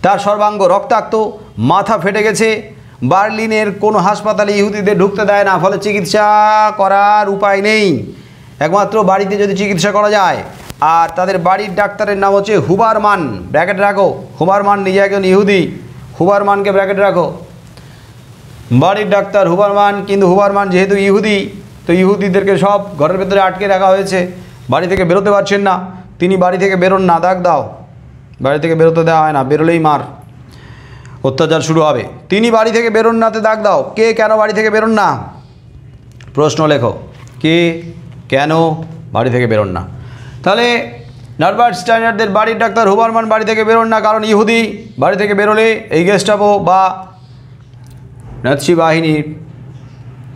তার সর্বাঙ্গ রক্তাক্ত, মাথা ফেটে গেছে। বার্লিনের কোনো হাসপাতালে ইহুদিদের ঢুকতে দেয় না, ফলে চিকিৎসা করার উপায় নেই, একমাত্র বাড়িতে যদি চিকিৎসা করা যায়। আর তাদের বাড়ির ডাক্তারের নাম হচ্ছে হুবারমান, ব্র্যাকেট রাখো। হুবারমান নিজে একজন ইহুদি, হুবারমানকে ব্র্যাকেট রাখো। বাড়ির ডাক্তার হুবারমান, কিন্তু হুবারমান যেহেতু ইহুদি, তো ইহুদিদেরকে সব ঘরের ভেতরে আটকে রাখা হয়েছে, বাড়ি থেকে বেরোতে পারছেন না। তিনি বাড়ি থেকে বেরোন না, দাগ দাও, বাড়ি থেকে বেরোতে দেওয়া হয় না, বেরোলেই মার, অত্যাচার শুরু হবে। তিনি বাড়ি থেকে বেরোন নাতে দাগ দাও। কে কেন বাড়ি থেকে বেরোন না, প্রশ্ন লেখো, কে কেন বাড়ি থেকে বেরোন না। তাহলে নরবার্ট স্টাইনারদের বাড়ির ডাক্তার হুবারমান বাড়ি থেকে বেরোন না, কারণ ইহুদি। বাড়ি থেকে বেরোলে এই গেস্টাপো বা নাৎসি বাহিনীর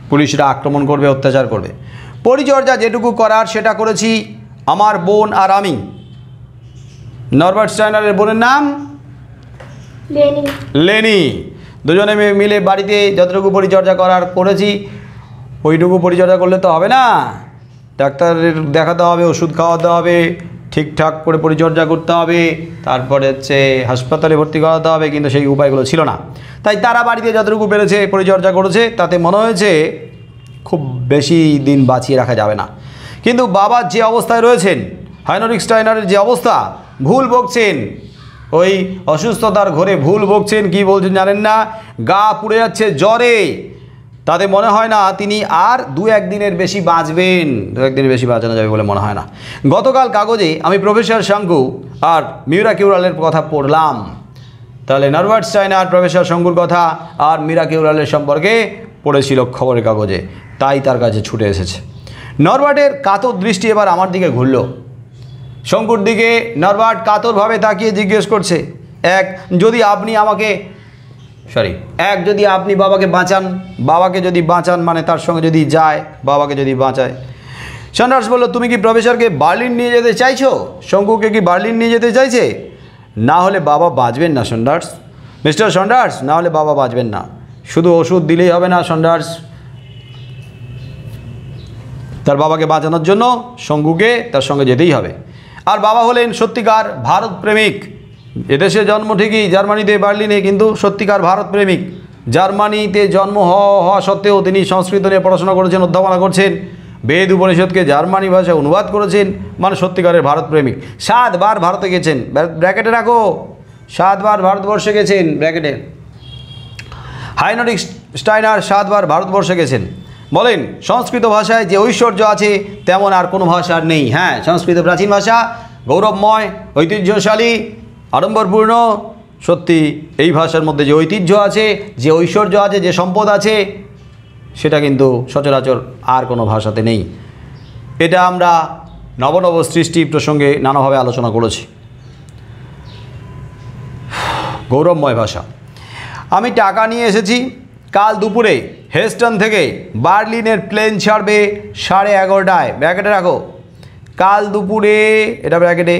পুলিশরা আক্রমণ করবে, অত্যাচার করবে। পরিচর্যা যেটুকু করার সেটা করেছি আমার বোন আর আমি। নরবার্ট স্টাইনারের বোনের নাম লেনি। লেনি। দুজনে মিলে বাড়িতে যতটুকু পরিচর্যা করার করেছি, ওইটুকু পরিচর্যা করলে তো হবে না। ডাক্তারের দেখাতে হবে, ওষুধ খাওয়াতে হবে, ঠিকঠাক করে পরিচর্যা করতে হবে, তারপরে হচ্ছে হাসপাতালে ভর্তি করাতে হবে, কিন্তু সেই উপায়গুলো ছিল না। তাই তারা বাড়িতে যতটুকু পেরেছে পরিচর্যা করেছে, তাতে মনে হয়েছে খুব বেশি দিন বাঁচিয়ে রাখা যাবে না। কিন্তু বাবা যে অবস্থায় রয়েছেন, হাইনরিক স্টাইনারের যে অবস্থা, ভুল বকছেন, ওই অসুস্থতার ঘরে ভুল বকছেন, কি বলছেন জানেন না, গা পুড়ে যাচ্ছে জ্বরে। তাতে মনে হয় না তিনি আর 2-1 দিনের বেশি বাঁচবেন, 2-1 দিনের বেশি বাঁচানো যাবে বলে মনে হয় না। গতকাল কাগজে আমি প্রফেসর শঙ্কু আর মিউরা কিউরালের কথা পড়লাম। তাহলে নরবার্ট স্টাইনার, প্রফেসর শঙ্কুর কথা আর মিরা কিউরালের সম্পর্কে পড়েছিল খবরের কাগজে, তাই তার কাছে ছুটে এসেছে। নরবার্টের কাতর দৃষ্টি এবার আমার দিকে ঘুরল। শঙ্কুর দিকে নরবার্ট কাতরভাবে তাকিয়ে জিজ্ঞেস করছে, যদি আপনি বাবাকে বাঁচান মানে তার সঙ্গে যদি যায়, বাবাকে যদি বাঁচায়। সন্ডার্স বলল, তুমি কি প্রফেসরকে বার্লিন নিয়ে যেতে চাইছো? শঙ্কুকে কি বার্লিন নিয়ে যেতে চাইছে? না হলে বাবা বাঁচবেন না সন্ডার্স, মিস্টার সন্ডার্স, না হলে বাবা বাঁচবেন না। শুধু ওষুধ দিলেই হবে না সন্ডার্স, তার বাবাকে বাঁচানোর জন্য শঙ্কুকে তার সঙ্গে যেতেই হবে। আর বাবা হলেন সত্যিকার ভারত প্রেমিক। এদেশে জন্ম ঠিকই জার্মানিতে, বার্লিনে, কিন্তু সত্যিকার ভারত প্রেমিক। জার্মানিতে জন্ম হওয়া সত্ত্বেও তিনি সংস্কৃত নিয়ে পড়াশোনা করেছেন, অধ্যাপনা করছেন, বেদ উপনিষদকে জার্মানি ভাষায় অনুবাদ করেছেন, মানে সত্যিকারের ভারত প্রেমিক। 7 বার ভারতে গেছেন, ব্র্যাকেটে রাখো, 7 বার ভারতবর্ষে গেছেন, ব্র্যাকেটে। হাইনরিক স্টাইনার 7 বার ভারতবর্ষে গেছেন। বলেন, সংস্কৃত ভাষায় যে ঐশ্বর্য আছে তেমন আর কোনো ভাষার নেই। হ্যাঁ, সংস্কৃত প্রাচীন ভাষা, গৌরবময়, ঐতিহ্যশালী, আড়ম্বরপূর্ণ। সত্যি এই ভাষার মধ্যে যে ঐতিহ্য আছে, যে ঐশ্বর্য আছে, যে সম্পদ আছে, সেটা কিন্তু সচরাচর আর কোনো ভাষাতে নেই। এটা আমরা নব সৃষ্টি প্রসঙ্গে নানাভাবে আলোচনা করেছি। গৌরবময় ভাষা। আমি টাকা নিয়ে এসেছি। কাল দুপুরে হেস্টন থেকে বার্লিনের প্লেন ছাড়বে 11:30টায়, ব্র্যাকেটে রাখো। কাল দুপুরে, এটা ব্র্যাকেটে।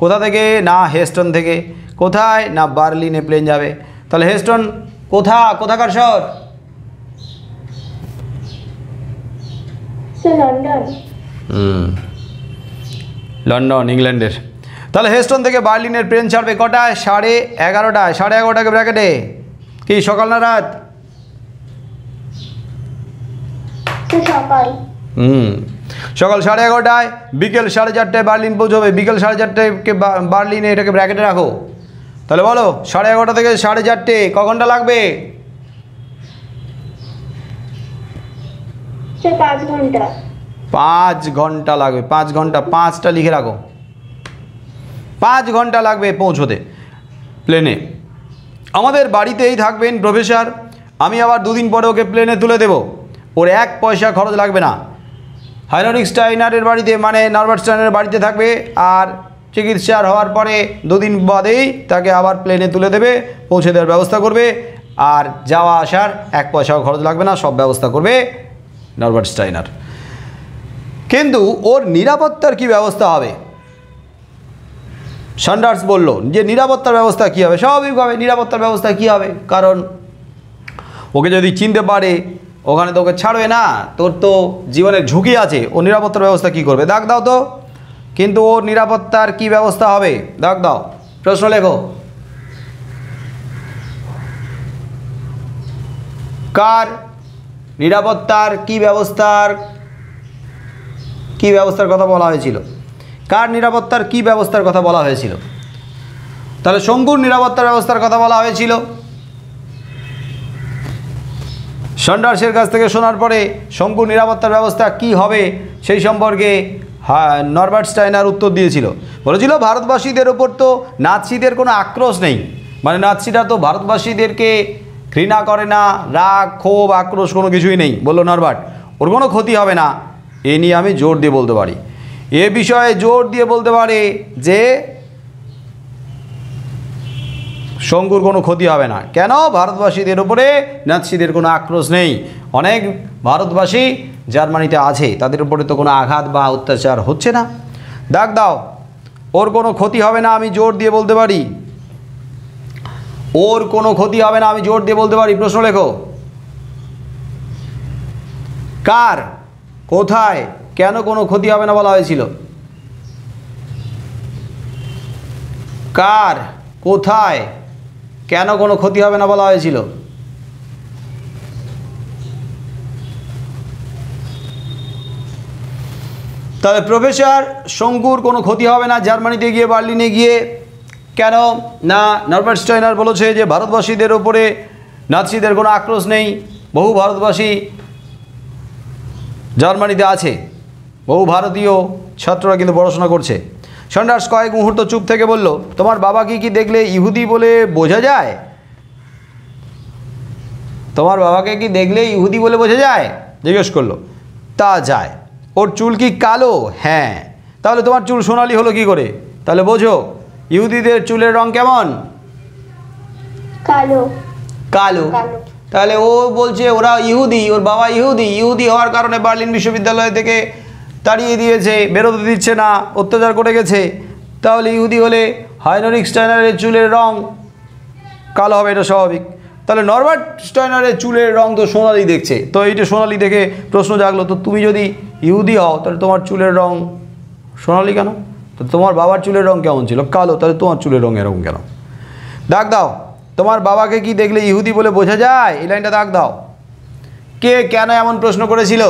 কোথা থেকে? না হেস্টন থেকে। কোথায়? না বার্লিনে প্লেন যাবে। তাহলে হেস্টন কোথাকার শহর? লন্ডন। লন্ডন, ইংল্যান্ডের। তাহলে হেস্টন থেকে বার্লিনের প্লেন ছাড়বে কটায়? 11:30টায়। 11:30টাকে ব্র্যাকেটে কি, সকাল না রাত? সকাল। সকাল 11:30টায়, বিকেল 4:30টায় বার্লিন পৌঁছবে। বিকেল 4:30টায় বার্লিনে, এটাকে ব্র্যাকেটে রাখো। তাহলে বলো 11:30 থেকে 4:30, ক ঘন্টা লাগবে? 5 ঘন্টা। 5 ঘন্টা লাগবে। 5 ঘন্টা, 5টা লিখে রাখো। 5 ঘন্টা লাগবে পৌঁছতে প্লেনে। আমাদের বাড়িতেই থাকবেন প্রফেসর। আমি আবার 2 দিন পরে ওকে প্লেনে তুলে দেব। ওর 1 পয়সা খরচ লাগবে না। হাইনরিক স্টাইনারের বাড়িতে, মানে নরবার্ট স্টাইনারের বাড়িতে থাকবে, আর চিকিৎসার হওয়ার পরে 2 দিন বাদেই তাকে আবার প্লেনে তুলে দেবে, পৌঁছে দেওয়ার ব্যবস্থা করবে। আর যাওয়া আসার 1 পয়সাও খরচ লাগবে না, সব ব্যবস্থা করবে নরবার্ট স্টাইনার। কিন্তু ওর নিরাপত্তার কি ব্যবস্থা হবে? সন্ডার্স বলল যে নিরাপত্তার ব্যবস্থা কী হবে? স্বাভাবিকভাবে নিরাপত্তার ব্যবস্থা কী হবে, কারণ ওকে যদি চিনতে পারে ওখানে তো ওকে ছাড়বে না, তোর তো জীবনের ঝুঁকি আছে। ও নিরাপত্তার ব্যবস্থা কী করবে? দাগ দাও তো। কিন্তু ওর নিরাপত্তার কি ব্যবস্থা হবে? দাগ দাও, প্রশ্ন লেখো। কার নিরাপত্তার কি ব্যবস্থার কথা বলা হয়েছিল? কার নিরাপত্তার কি ব্যবস্থার কথা বলা হয়েছিল? তাহলে শঙ্কুর নিরাপত্তার ব্যবস্থার কথা বলা হয়েছিল। সন্ডার্সের কাছ থেকে শোনার পরে শঙ্কুর নিরাপত্তার ব্যবস্থা কি হবে সেই সম্পর্কে নরবার্ট স্টাইনার উত্তর দিয়েছিল। বলেছিল ভারতবাসীদের ওপর তো নাৎসিদের কোনো আক্রোশ নেই, মানে নাৎসিরা তো ভারতবাসীদেরকে ঘৃণা করে না, রাগ, ক্ষোভ, আক্রোশ কোনো কিছুই নেই। বলল নরবার্ট, ওর কোনো ক্ষতি হবে না। এ নিয়ে আমি জোর দিয়ে বলতে পারি, এ বিষয়ে জোর দিয়ে বলতে পারে যে শঙ্কুর কোনো ক্ষতি হবে না। কেন? ভারতবাসীদের উপরে নাৎসিদের কোনো আক্রোশ নেই। অনেক ভারতবাসী জার্মানিতে আছে, তাদের উপরে তো কোনো আঘাত বা অত্যাচার হচ্ছে না। দাগ দাও, ওর কোনো ক্ষতি হবে না, আমি জোর দিয়ে বলতে পারি। ওর কোনো ক্ষতি হবে না, আমি জোর দিয়ে বলতে পারি। প্রশ্ন লেখো। কার, কোথায়, কেন কোনো ক্ষতি হবে না বলা হয়েছিল? কার, কোথায়, কেন কোনো ক্ষতি হবে না বলা হয়েছিল? তাহলে প্রফেসর শঙ্কুর কোনো ক্ষতি হবে না জার্মানিতে গিয়ে, বার্লিনে গিয়ে। কেন না? নরবার্ট স্টাইনার বলেছে যে ভারতবাসীদের ওপরে নাৎসিদের কোনো আক্রোশ নেই। বহু ভারতবাসী জার্মানিতে আছে, বহু ভারতীয় ছাত্ররা কিন্তু পড়াশোনা করছে। সন্ডার্স কয়েক মুহূর্ত চুপ থেকে বলল, তোমার বাবাকে কি দেখলে ইহুদি বলে বোঝা যায়? তোমার বাবাকে কি দেখলে ইহুদি বলে বোঝা যায়? জিজ্ঞেস করলো। তা যায়। ওর চুল কি কালো? হ্যাঁ। তাহলে তোমার চুল সোনালি হলো কি করে? তাহলে বোঝো ইহুদিদের চুলের রং কেমন? কালো। কালো। তাহলে ও বলছে ওরা ইহুদি, ওর বাবা ইহুদি। ইহুদি হওয়ার কারণে বার্লিন বিশ্ববিদ্যালয় থেকে তাড়িয়ে দিয়েছে, বেরোতে দিচ্ছে না, অত্যাচার করে গেছে। তাহলে ইহুদি হলে হাইনরিক স্টাইনারের চুলের রং কালো হবে, এটা স্বাভাবিক। তাহলে নরবার্ট স্টাইনারের চুলের রং তো সোনালি দেখছে, তো এইটা সোনালি দেখে প্রশ্ন জাগলো, তো তুমি যদি ইহুদি হও তাহলে তোমার চুলের রং সোনালি কেন? তো তোমার বাবার চুলের রং কেমন ছিল? কালো। তাহলে তোমার চুলের রং এরকম কেন? দাগ দাও, তোমার বাবাকে কি দেখলে ইহুদি বলে বোঝা যায়? এই লাইনটা দাগ দাও। কে কেন এমন প্রশ্ন করেছিল?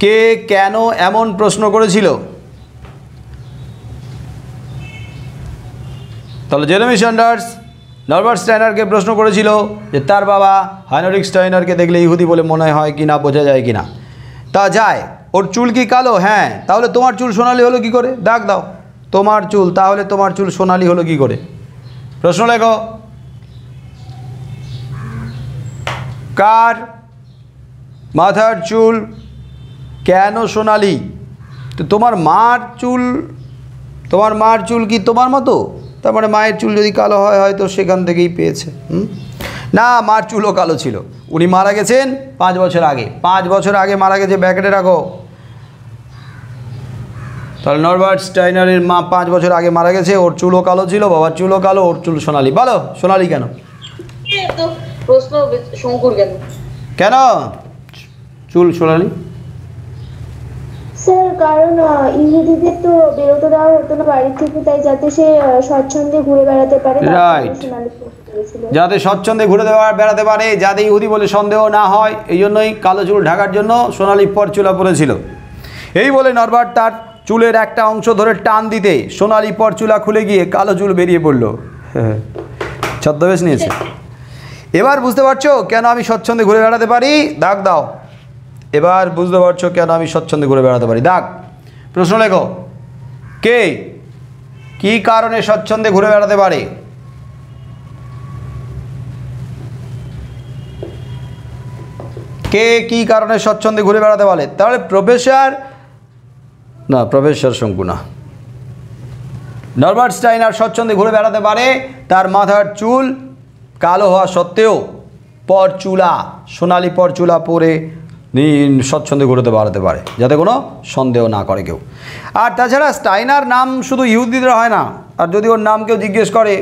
কে কেন এমন প্রশ্ন করেছিল? তাহলে জেরেমি স্যান্ডার্স নরবার্ট স্টাইনারকে প্রশ্ন করেছিল যে তার বাবা হাইনরিক স্টাইনারকে দেখলে ইহুদি বলে মনে হয় কি না, বোঝা যায় কি না। তা যায়। ওর চুল কি কালো? হ্যাঁ। তাহলে তোমার চুল সোনালি হলো কি করে? দাগ দাও। তোমার চুল, তাহলে তোমার চুল সোনালি হলো কি করে? প্রশ্ন লেখো। কার মাথার চুল কেন সোনালি? তো তোমার মার চুল কি তোমার মতো? তার মানে মায়ের চুল যদি কালো হয় হয়তো সেখান থেকেই পেয়েছে। না, মার চুলও কালো ছিল। উনি মারা গেছেন 5 বছর আগে। 5 বছর আগে মারা গেছে, ব্যাকেটে রাখো। তাহলে নরবার্ট স্টাইনারের মা 5 বছর আগে মারা গেছে, ওর চুলও কালো ছিল, বাবার চুলও কালো, ওর চুল সোনালি। বলো সোনালি কেন? প্রশ্ন শঙ্কুর কেন? কেন চুল সোনালি? স্যার কারণ ইহুদিদের তো বেরোতে দেওয়া হতো না বাড়ি থেকে, তাই যাতে সে স্বচ্ছন্দে ঘুরে বেড়াতে পারে। রাইট, যাতে স্বচ্ছন্দে ঘুরে বেড়াতে পারে, যাতে ইহুদি বলে সন্দেহ না হয়, এই জন্যই কালো চুল ঢাকার জন্য সোনালি পরচুলা পরেছিল। এই বলে নরবার্ট তার চুলের একটা অংশ ধরে টান দিতে সোনালি পরচুলা খুলে গিয়ে কালো চুল বেরিয়ে পড়লো। ছদ্মবেশ নিয়েছে। এবার বুঝতে পারছো কেন আমি স্বচ্ছন্দে ঘুরে বেড়াতে পারি? দাগ দাও। এবার বুঝতে পারছো কেন আমি স্বচ্ছন্দে ঘুরে বেড়াতে পারি? দাগ। প্রশ্ন লেখো। কে কি কারণে স্বচ্ছন্দে ঘুরে বেড়াতে পারে? কে কি কারণে স্বচ্ছন্দে ঘুরে বেড়াতে পারে? তাহলে প্রফেসর শঙ্কু না, নরবার্ট স্টাইনার স্বচ্ছন্দে ঘুরে বেড়াতে পারে তার মাথার চুল কালো হওয়া সত্ত্বেও পরচুলা, সোনালি পরচুলা পরে স্বচ্ছন্দে ঘুরতে বেড়াতে পারে, যাতে কোনো সন্দেহ না করে কেউ। আর তাছাড়া স্টাইনার নাম শুধু ইহুদিদের হয় না, আর যদি ওর নাম কেউ জিজ্ঞেস করে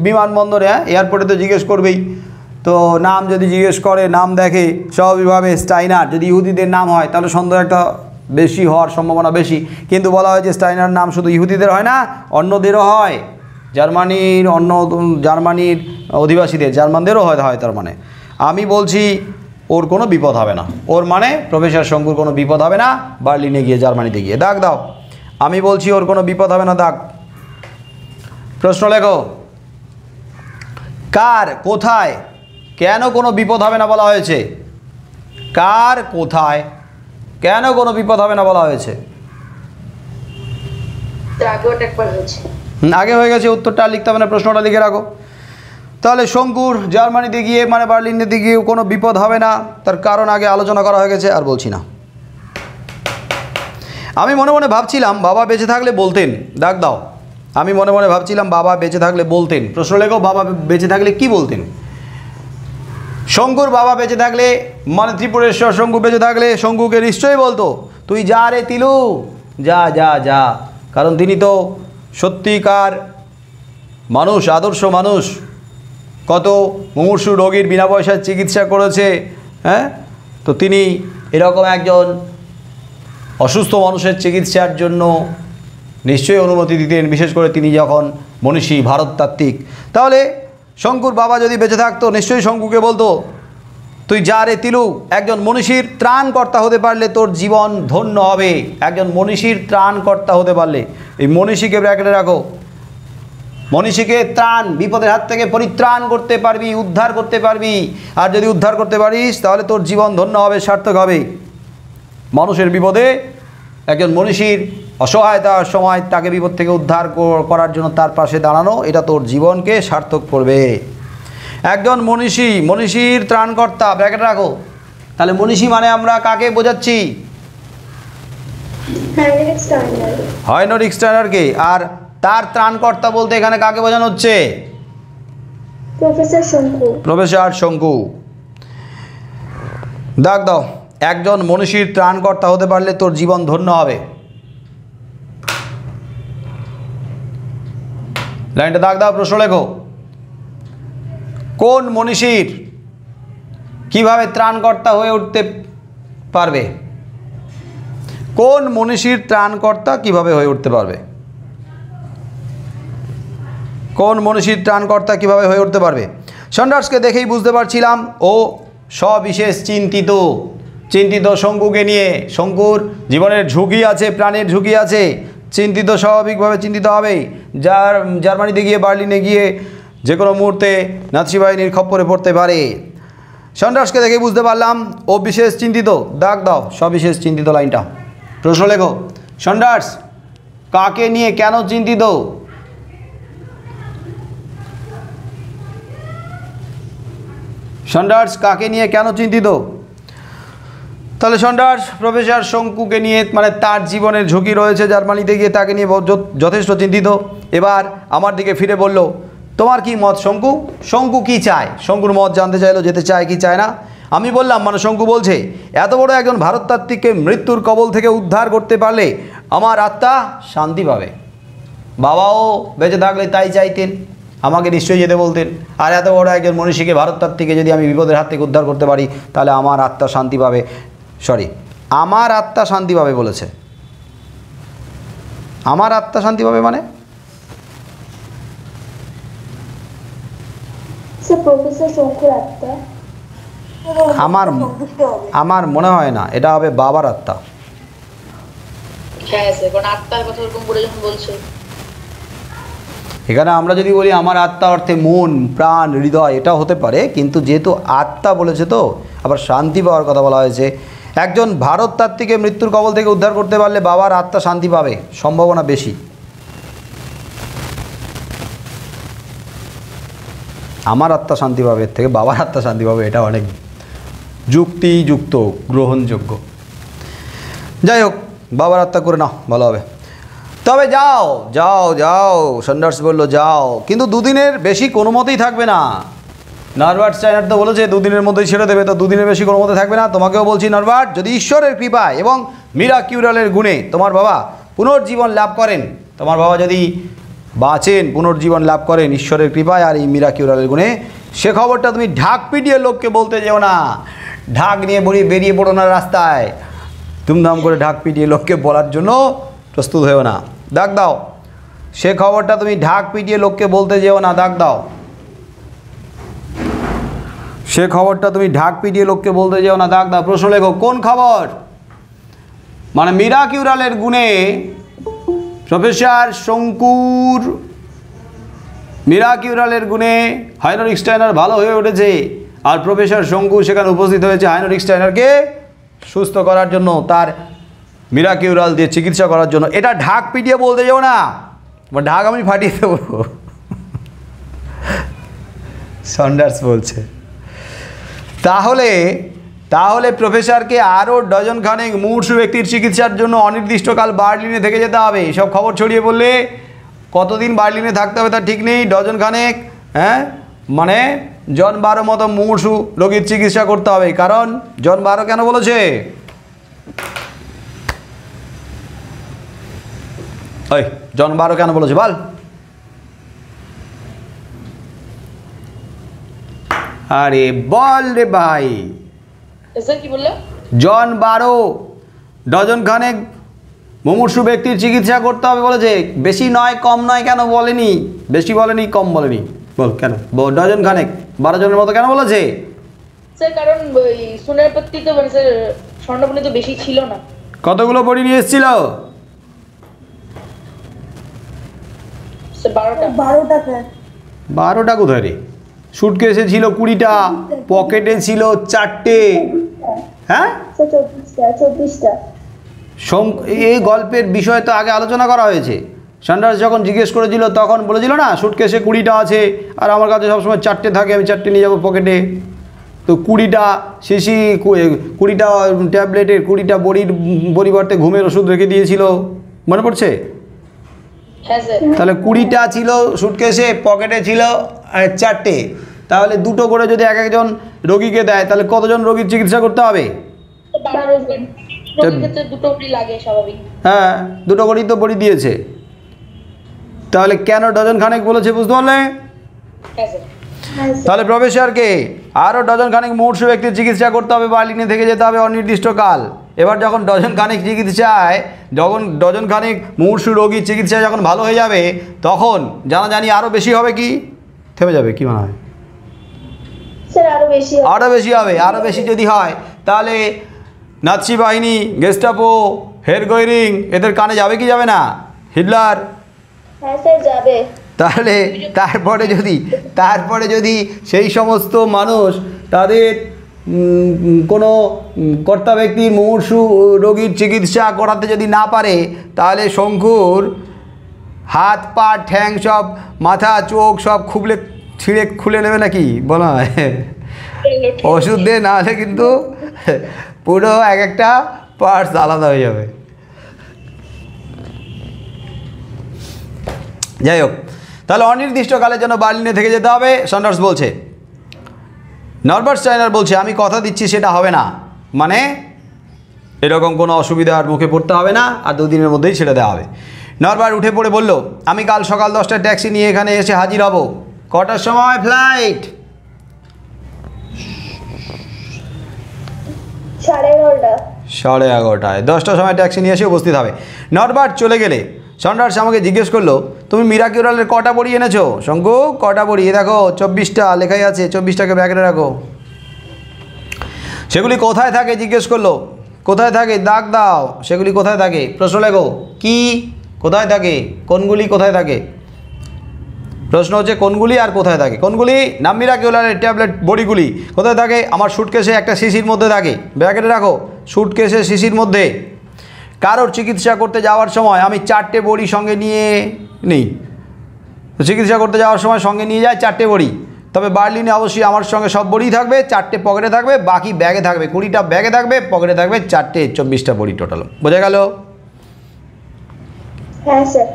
বিমানবন্দরে, এয়ারপোর্টে তো জিজ্ঞেস করবেই, তো নাম যদি জিজ্ঞেস করে, নাম দেখে স্বাভাবিকভাবে স্টাইনার যদি ইহুদিদের নাম হয় তাহলে সন্দেহ একটা বেশি হওয়ার সম্ভাবনা বেশি। কিন্তু বলা হয় যে স্টাইনার নাম শুধু ইহুদিদের হয় না, অন্যদেরও হয়, জার্মানির অধিবাসীদের, জার্মানদেরও হয়। তার মানে আমি বলছি ওর কোনো বিপদ হবে না, ওর মানে প্রফেসর শঙ্কুর কোনো বিপদ হবে না বার্লিনে গিয়ে, জার্মানিতে গিয়ে। দাগ দাও। আমি বলছি ওর কোনো বিপদ হবে না। দাগ। প্রশ্ন লেখো। কার কোথায় কেন কোনো বিপদ হবে না বলা হয়েছে? কার কোথায় কেন কোনো বিপদ হবে না বলা হয়েছে? আগে হয়ে গেছে, উত্তরটা লিখতে হবে না, প্রশ্নটা লিখে রাখো। তাহলে শঙ্কুর জার্মানিতে গিয়ে মানে বার্লিনেতে গিয়ে কোনো বিপদ হবে না, তার কারণ আগে আলোচনা করা হয়ে গেছে, আর বলছি না। আমি মনে মনে ভাবছিলাম বাবা বেঁচে থাকলে বলতেন। দাগ দাও। আমি মনে মনে ভাবছিলাম বাবা বেঁচে থাকলে বলতেন, প্রশ্ন লেখো বাবা বেঁচে থাকলে কি বলতেন। শঙ্কুর বাবা বেঁচে থাকলে, মানে ত্রিপুরেশ্বর শঙ্কু বেঁচে থাকলে শঙ্কুকে নিশ্চয়ই বলতো, তুই যা রে তিলু, যা যা যা। কারণ তিনি তো সত্যিকার মানুষ, আদর্শ মানুষ, কত মুমূর্ষু রোগীর বিনা পয়সায় চিকিৎসা করেছে। হ্যাঁ, তো তিনি এরকম একজন অসুস্থ মানুষের চিকিৎসার জন্য নিশ্চয়ই অনুমতি দিতেন, বিশেষ করে তিনি যখন মনীষী ভারততাত্ত্বিক। তাহলে শঙ্কুর বাবা যদি বেঁচে থাকতো নিশ্চয়ই শঙ্কুকে বলতো, তুই যা রে তিলু, একজন মনীষীর ত্রাণকর্তা হতে পারলে তোর জীবন ধন্য হবে। একজন মনীষীর ত্রাণকর্তা হতে পারলে, এই মনীষীকে ব্র্যাকেটে রাখো, মনীষীকে ত্রাণ, বিপদের হাত থেকে পরিত্রাণ করতে পারবি, উদ্ধার করতে পারবি। আর যদি উদ্ধার করতে পারিস তাহলে তোর জীবন ধন্য হবে, সার্থক হবে। মানুষের বিপদে একজন মনীষীর অসহায়তার সময় তাকে বিপদ থেকে উদ্ধার করার জন্য তার পাশে দাঁড়ানো, এটা তোর জীবনকে সার্থক করবে। একজন মনীষী, মনীষীর ত্রাণকর্তা ব্র্যাকেট রাখো। তাহলে মনীষী মানে আমরা কাকে বোঝাচ্ছি? হাইনরিক স্টাইনারকে। আর তার ত্রাণকর্তা বলতে এখানে কাকে বোঝানো হচ্ছে? প্রফেসর শঙ্কু। প্রফেসর শঙ্কু। দাগ দাও, একজন মনীষীর ত্রাণকর্তা হতে পারলে তোর জীবন ধন্য হবে। লাইনটা দাগ দাও, প্রশ্ন লেখো। কোন মনীষীর কিভাবে ত্রাণকর্তা হয়ে উঠতে পারবে? কোন মনীষীর ত্রাণকর্তা কিভাবে হয়ে উঠতে পারবে? কোন মনীষীর ত্রাণকর্তা কিভাবে হয়ে উঠতে পারবে? সন্ডার্সকে দেখেই বুঝতে পারছিলাম ও সবিশেষ চিন্তিত, চিন্তিত শঙ্কুকে নিয়ে। শঙ্কুর জীবনের ঝুঁকি আছে, প্রাণের ঝুঁকি আছে, চিন্তিত, স্বাভাবিকভাবে চিন্তিত হবেই। জার্মানিতে গিয়ে, বার্লিনে গিয়ে যে কোনো মুহূর্তে নাৎসি বাহিনীর খপ্পরে পড়তে পারে। সন্ডার্সকে দেখেই বুঝতে পারলাম ও বিশেষ চিন্তিত। দাগ দাও, সবিশেষ চিন্তিত লাইনটা। প্রশ্ন লেখো, সন্ডার্স কাকে নিয়ে কেন চিন্তিত? সন্ডার্স কাকে নিয়ে কেন চিন্তিত? তাহলে সন্ডার্স প্রফেসর শঙ্কুকে নিয়ে, মানে তার জীবনের ঝুঁকি রয়েছে, জার্মানিতে গিয়ে তাকে নিয়ে যথেষ্ট চিন্তিত। এবার আমার দিকে ফিরে বলল, তোমার কি মত শঙ্কু? শঙ্কু কি চায়? শঙ্কুর মত জানতে চাইলো, যেতে চায় কি চায় না। আমি বললাম, মানে শঙ্কু বলছে, এত বড় একজন ভারততাত্ত্বিককে মৃত্যুর কবল থেকে উদ্ধার করতে পারলে আমার আত্মা শান্তি পাবে। বাবাও বেঁচে থাকলে তাই চাইতেন, আমাকে নিশ্চয়ই যেতে বলতেন। আর এত বড় একজন মনীষীকে, ভারততাত্ত্বিককে যদি আমি বিপদের হাত থেকে উদ্ধার করতে পারি তাহলে আমার আত্মা শান্তি পাবে। সরি, আমার আত্মা শান্তি পাবে বলেছে। আমার আত্মা শান্তি পাবে মানে? প্রফেসর শঙ্কুর আত্মা। আমার মনে হয় না, এটা হবে বাবার আত্মা। হ্যাঁ স্যার, কারণ আত্মার কথা ওরকম করে যখন বলছে, এখানে আমরা যদি বলি আমার আত্মা অর্থে মন, প্রাণ, হৃদয়, এটাও হতে পারে, কিন্তু যেহেতু আত্মা বলেছে তো আবার শান্তি পাওয়ার কথা বলা হয়েছে। একজন ভারততাত্ত্বিককে মৃত্যুর কবল থেকে উদ্ধার করতে পারলে বাবার আত্মা শান্তি পাবে, সম্ভাবনা বেশি। আমার আত্মা শান্তি পাবে এর থেকে বাবার আত্মা শান্তি পাবে, এটা অনেক যুক্তিযুক্ত, গ্রহণযোগ্য। যাই হোক, বাবার আত্মা করে নাও, ভালো হবে। তবে যাও যাও যাও, সন্ডার্স বলল যাও, কিন্তু দুদিনের বেশি কোনো মতেই থাকবে না। নরবার্ট স্টাইনার তো বলেছে দুদিনের মধ্যেই ছেড়ে দেবে, তো দুদিনের বেশি কোনো মতে থাকবে না। তোমাকেও বলছি নরবার্ট, যদি ঈশ্বরের কৃপায় এবং মিরাকিউরালের গুণে তোমার বাবা পুনর্জীবন লাভ করেন, তোমার বাবা যদি বাঁচেন, পুনর্জীবন লাভ করেন ঈশ্বরের কৃপায় আর এই মিরাকিউরালের গুণে, সে খবরটা তুমি ঢাক পিটিয়ে লোককে বলতে যেও না। ঢাক নিয়ে বেরিয়ে পড়ো না রাস্তায়, ধুমধাম করে ঢাক পিটিয়ে লোককে বলার জন্য প্রস্তুত হয়েও না। দাগ দাও, সে খবরটা তুমি ঢাক পিটিয়ে লোককে বলতে যেও না। দাগ দাও, সে খবরটা তুমি ঢাক পিটিয়ে লোককে বলতে যেও না। দাগ দাও, প্রশ্ন লেখো, কোন খবর? মানে মিরাকিউরালের গুণে প্রফেসর শঙ্কুর, মিরাকিউরালের গুণে হাইনরিক স্টাইনার ভালো হয়ে উঠেছে, আর প্রফেসর শঙ্কু সেখানে উপস্থিত হয়েছে হাইনরিক স্টাইনারকে সুস্থ করার জন্য, তার মিরাকিউরাল দিয়ে চিকিৎসা করার জন্য। এটা ঢাক পিটিয়ে বলতে যাও না, ঢাক আমি ফাটিয়ে দেবো। সন্ডার্স বলছে তাহলে প্রফেসরকে আরও ডজন খানেক মুমূর্ষু ব্যক্তির চিকিৎসার জন্য অনির্দিষ্টকাল বার্লিনে থেকে যেতে হবে। সব খবর ছড়িয়ে পড়লে কতদিন বার্লিনে থাকতে হবে তার ঠিক নেই, ডজন খানেক, হ্যাঁ, মানে জন 12 মতো মুমূর্ষু রোগীর চিকিৎসা করতে হবে। কারণ জন 12 কেন বলেছে? ওই জন 12 কেন বলেছে বল? আরে বল রে ভাই। স্যার কি বললো? জন 12 ডজন খানেক মুমূর্ষু ব্যক্তির চিকিৎসা করতে হবে বলেছে। বেশি নয় কম নয় কেন বলেনি? বেশি বলেনি, কম বলেনি, বল কেন? ডজন খানেক 12 জনের মতো কেন বলেছে? স্যার কারণ ওই সোনারপত্তি তো মানে স্যার স্বর্ণপণি তো বেশি ছিল না। কতগুলো বড়ি নিয়ে এসেছিল? স্যার 12টা। 12টা কোথায় রে? সুটকেসে ছিল 20টা, পকেটে ছিল 4টে। হ্যাঁ, স্যার 24টা। এই গল্পের বিষয় তো আগে আলোচনা করা হয়েছে। সান্ডার্স যখন জিজ্ঞেস করেছিল তখন বলেছিল না সুটকেসে 20টা আছে আর আমার কাছে সবসময় 4টে থাকে, আমি 4টে নিয়ে যাবো পকেটে। তো 20টা শিশি, 20টা ট্যাবলেটের, 20টা বড়ির পরিবর্তে ঘুমের ওষুধ রেখে দিয়েছিল, মনে পড়ছে? হ্যাঁ স্যার। তাহলে 20টা ছিল সুটকেসে, পকেটে ছিল 4টে। তাহলে 2টো করে যদি এক একজন রোগীকে দেয় তাহলে কতজন রোগীর চিকিৎসা করতে হবে? 12 জন। রোগীর ক্ষেত্রে 2টো বড়ি লাগে স্বাভাবিক। হ্যাঁ, 2টো করেই তো বড়ি দিয়েছে। তাহলে কেন ডজন খানেক বলেছে বুঝতে পারলে? হ্যাঁ স্যার। তাহলে প্রফেসরকে আরও ডজন খানেক মুমূর্ষু ব্যক্তির চিকিৎসা করতে হবে, বার্লিনে থেকে যেতে হবে অনির্দিষ্টকাল। এবার যখন ডজন খানেক চিকিৎসায়, যখন ডজন খানেক মুমূর্ষু রোগীর চিকিৎসায় যখন ভালো হয়ে যাবে তখন জানাজানি আরও বেশি হবে কি থেমে যাবে? কি মনে হয়? স্যার আরো বেশি হবে। আরও বেশি হবে। আরও বেশি যদি হয় তাহলে নাৎসি বাহিনী, গেস্টাপো, হেরগোয়রিং এদের কানে যাবে কি যাবে না? হিটলার। হ্যাঁ স্যার যাবে। তাহলে তারপরে যদি সেই সমস্ত মানুষ তাদের কোনো কর্তা ব্যক্তির মুমূর্ষু রোগীর চিকিৎসা করাতে যদি না পারে তাহলে শঙ্কুর হাত পা ঠ্যাং সব, মাথা চোখ সব খুলে নেবে নাকি বলা হয়? ওষুধ দিয়ে না হলে কিন্তু পুরো এক একটা পার্টস আলাদা হয়ে যাবে। যাই হোক, তাহলে অনির্দিষ্টকালের জন্য বার্লিনে থেকে যেতে হবে সান্ডার্স বলছে। নরবার্ট স্টাইনার বলছে আমি কথা দিচ্ছি সেটা হবে না, মানে এরকম কোনো অসুবিধার মুখে পড়তে হবে না, আর 2 দিনের মধ্যেই ছেড়ে দেওয়া হবে। নরবার্ট উঠে পড়ে বলল আমি কাল সকাল 10টায় ট্যাক্সি নিয়ে এখানে এসে হাজির হব। কটার সময় ফ্লাইট? 11:30। 11:30। 10টার সময় ট্যাক্সি নিয়ে এসে উপস্থিত হবে। নরবার্ট চলে গেলে সান্ডার্স আমাকে জিজ্ঞেস করলো তুমি মিরাকিউরালের কটা বড়ি এনেছো? শঙ্কু কটা বড়ি? দেখো 24টা লেখাই আছে, 24টাকে ব্যাগে রাখো। সেগুলি কোথায় থাকে জিজ্ঞেস করলো। কোথায় থাকে? দাগ দাও। সেগুলি কোথায় থাকে? প্রশ্ন লেখো। কি কোথায় থাকে? কোনগুলি কোথায় থাকে? প্রশ্ন হচ্ছে কোনগুলি আর কোথায় থাকে। কোনগুলি? না মিরাকিউরালের ট্যাবলেট বড়িগুলি কোথায় থাকে? আমার সুটকেসে একটা শিশির মধ্যে থাকে, ব্যাগে রাখো। সুটকেসে শিশির মধ্যে। কারোর চিকিৎসা করতে যাওয়ার সময় আমি 4টে বড়ি সঙ্গে নিয়ে নিই। চিকিৎসা করতে যাওয়ার সময় সঙ্গে নিয়ে যায় 4টে বড়ি। তবে বার্লিনে অবশ্যই আমার সঙ্গে সব বড়িই থাকবে, 4টে পকেটে থাকবে, বাকি ব্যাগে থাকবে। 20টা ব্যাগে থাকবে, পকেটে থাকবে 4টে, 24টা বড়ি টোটাল। বোঝা গেল? হ্যাঁ স্যার।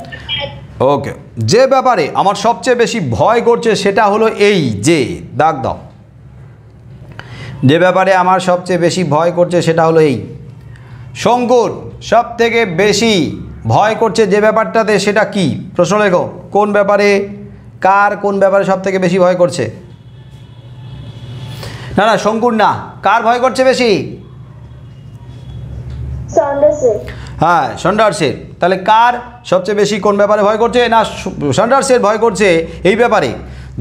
ওকে। যে ব্যাপারে আমার সবচেয়ে বেশি ভয় করছে সেটা হলো এই যে, দাগ দাও। যে ব্যাপারে আমার সবচেয়ে বেশি ভয় করছে সেটা হলো এই। শঙ্কুর সব থেকে বেশি ভয় করছে যে ব্যাপারটাতে সেটা কি? প্রশ্ন লেখো। কোন ব্যাপারে, কার কোন ব্যাপারে সব থেকে বেশি ভয় করছে? না না, শঙ্কুর না, কার ভয় করছে বেশি? সান্ডার্সের। হ্যাঁ, সান্ডার্সের। তাহলে কার সবচেয়ে বেশি কোন ব্যাপারে ভয় করছে? না, সান্ডার্সের ভয় করছে এই ব্যাপারে।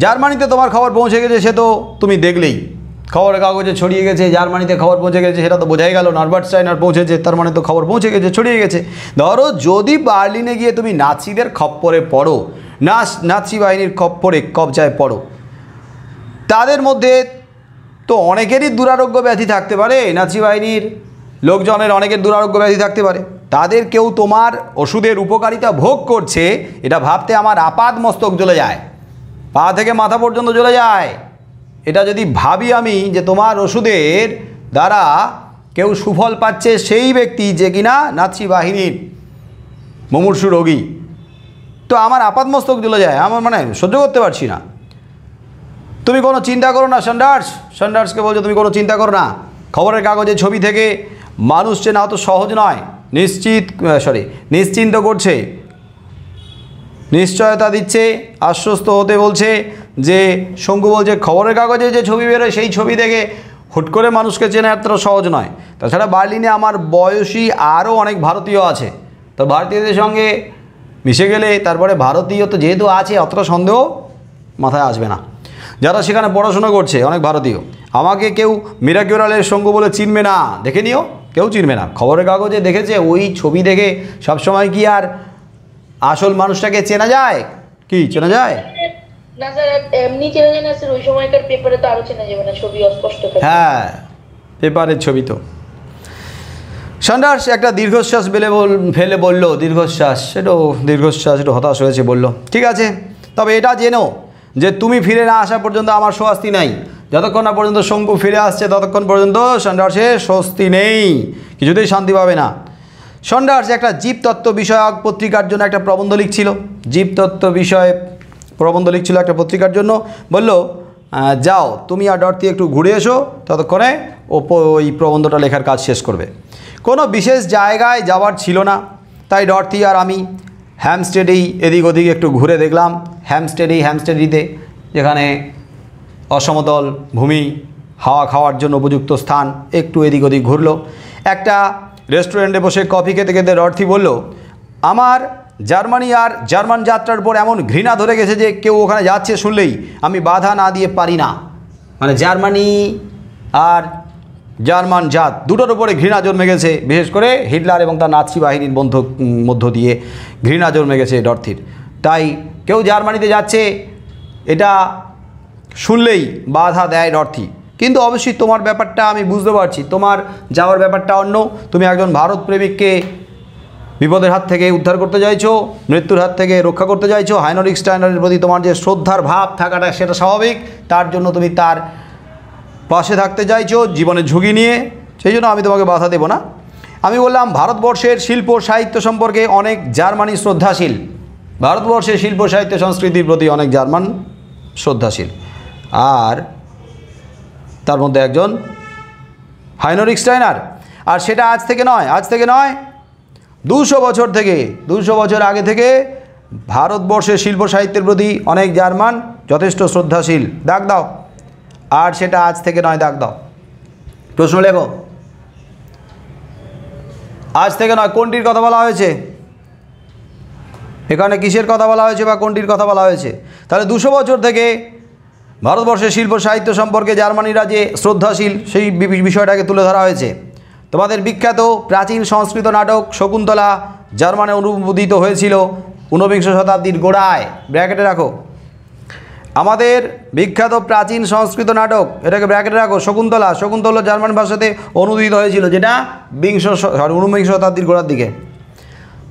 জার্মানিতে তোমার খবর পৌঁছে গেছে সে তো তুমি দেখলেই, খবরের কাগজে ছড়িয়ে গেছে। জার্মানিতে খবর পৌঁছে গেছে সেটা তো বোঝাই গেল। নরবার্ট স্টাইনার পৌঁছেছে, তার মানে তো খবর পৌঁছে গেছে, ছড়িয়ে গেছে। ধরো যদি বার্লিনে গিয়ে তুমি নাৎসিদের খপ্পরে পড়ো, নাৎসি বাহিনীর খপ্পরে কবজায় পড়ো, তাদের মধ্যে তো অনেকেরই দুরারোগ্য ব্যাধি থাকতে পারে। নাৎসি বাহিনীর লোকজনের অনেকের দুরারোগ্য ব্যাধি থাকতে পারে। তাদের কেউ তোমার ওষুধের উপকারিতা ভোগ করছে, এটা ভাবতে আমার আপাদ মস্তক জ্বলে যায়, পা থেকে মাথা পর্যন্ত জ্বলে যায়। এটা যদি ভাবি আমি যে তোমার ওষুধের দ্বারা কেউ সুফল পাচ্ছে, সেই ব্যক্তি যে কিনা নাৎসি বাহিনীর মুমূর্ষু রোগী, তো আমার আপাতমস্তক জ্বলে যায়, আমার মানে সহ্য করতে পারছি না। তুমি কোনো চিন্তা করো না সান্ডার্সকে বলছো তুমি কোনো চিন্তা করো না, খবরের কাগজে ছবি থেকে মানুষ চেনা অত সহজ নয়, নিশ্চিন্ত করছে, নিশ্চয়তা দিচ্ছে, আশ্বস্ত হতে বলছে যে শঙ্কু বলছে খবরের কাগজে যে ছবি বেরোয় সেই ছবি দেখে হুট করে মানুষকে চেনা এতটা সহজ নয়। তাছাড়া বার্লিনে আমার বয়সী আরও অনেক ভারতীয় আছে, তো ভারতীয়দের সঙ্গে মিশে গেলে তারপরে ভারতীয় তো যেহেতু আছে অতটা সন্দেহ মাথায় আসবে না। যারা সেখানে পড়াশোনা করছে অনেক ভারতীয়, আমাকে কেউ মিরাকিউরালের শঙ্কু বলে চিনবে না, দেখে নিও, কেউ চিনবে না। খবরের কাগজে দেখেছে, ওই ছবি দেখে সবসময় কি আর আসল মানুষটাকে চেনা যায়? কি চেনা যায়? না স্যার, এমনি চেনা যায় না স্যার, ওই সময়কার পেপারে তো আরো চেনা যাবে না, ছবি অস্পষ্ট থাকে। হ্যাঁ, পেপারের ছবি তো। সান্ডার্স একটা দীর্ঘশ্বাস ফেলে বলল, দীর্ঘশ্বাস, একটু হতাশ হয়েছে, বলল ঠিক আছে, তবে এটা জেনো যে তুমি ফিরে না আসা পর্যন্ত আমার স্বস্তি নাই। যতক্ষণ না পর্যন্ত শঙ্কু ফিরে আসছে ততক্ষণ পর্যন্ত সান্ডার্সের স্বস্তি নেই, কিছুতেই শান্তি পাবে না। সান্ডার্স একটা জীবতত্ত্ব বিষয়ক পত্রিকার জন্য একটা প্রবন্ধ লিখছিল, জীবতত্ত্ব বিষয়ে প্রবন্ধ লিখছিল একটা পত্রিকার জন্য। বলল যাও তুমি আর ডরথি একটু ঘুরে এসো, ততক্ষণে ওই প্রবন্ধটা লেখার কাজ শেষ করবে। কোনো বিশেষ জায়গায় যাওয়ার ছিল না, তাই ডরথি আর আমি হ্যামস্টেডেই এদিক ওদিক একটু ঘুরে দেখলাম। হ্যামস্টেডিতে যেখানে অসমতল ভূমি, হাওয়া খাওয়ার জন্য উপযুক্ত স্থান, একটু এদিক ওদিক ঘুরলো। একটা রেস্টুরেন্টে বসে কফি খেতে খেতে ডরথি বলল, আমার জার্মানি আর জার্মান যাত্রার উপর এমন ঘৃণা ধরে গেছে যে কেউ ওখানে যাচ্ছে শুনলেই আমি বাধা না দিয়ে পারি না। মানে জার্মানি আর জার্মান জাত দুটোর উপরে ঘৃণা জন্মে গেছে, বিশেষ করে হিটলার এবং তার নাৎসি বাহিনীর মধ্য দিয়ে ঘৃণা জন্মে গেছে ডরথির। তাই কেউ জার্মানিতে যাচ্ছে এটা শুনলেই বাধা দেয় ডরথি। কিন্তু অবশ্যই তোমার ব্যাপারটা আমি বুঝতে পারছি, তোমার যাওয়ার ব্যাপারটা অন্য। তুমি একজন ভারত প্রেমিককে বিপদের হাত থেকে উদ্ধার করতে চাইছো, মৃত্যুর হাত থেকে রক্ষা করতে চাইছো। হাইনরিখ স্টাইনারের প্রতি তোমার যে শ্রদ্ধার ভাব থাকাটা সেটা স্বাভাবিক, তার জন্য তুমি তার পাশে থাকতে চাইছো জীবনের ঝুঁকি নিয়ে, সেই জন্য আমি তোমাকে বাধা দেব না। আমি বললাম ভারতবর্ষের শিল্প সাহিত্য সম্পর্কে অনেক জার্মানি শ্রদ্ধাশীল, ভারতবর্ষের শিল্প সাহিত্য সংস্কৃতির প্রতি অনেক জার্মান শ্রদ্ধাশীল, আর তার মধ্যে একজন হাইনরিখ স্টাইনার। আর সেটা আজ থেকে নয় 200 বছর থেকে, 200 বছর আগে থেকে ভারতবর্ষের শিল্প সাহিত্যের প্রতি অনেক জার্মান যথেষ্ট শ্রদ্ধাশীল। দাগ দাও। আর সেটা আজ থেকে নয়, দাগ দাও। প্রশ্ন লেখো। আজ থেকে নয়, কোনটির কথা বলা হয়েছে এখানে? কিসের কথা বলা হয়েছে বা কোনটির কথা বলা হয়েছে? তাহলে 200 বছর থেকে ভারতবর্ষের শিল্প সাহিত্য সম্পর্কে জার্মানিরা যে শ্রদ্ধাশীল সেই বিষয়টাকে তুলে ধরা হয়েছে। তোমাদের বিখ্যাত প্রাচীন সংস্কৃত নাটক শকুন্তলা জার্মানে অনুমোদিত হয়েছিল 19বিংশ শতাব্দীর গোড়ায়, ব্র্যাকেটে রাখো। আমাদের বিখ্যাত প্রাচীন সংস্কৃত নাটক, এটাকে ব্র্যাকেটে রাখো, শকুন্তলা জার্মান ভাষাতে অনুদিত হয়েছিল, যেটা 19বিংশ শতাব্দীর গোড়ার দিকে।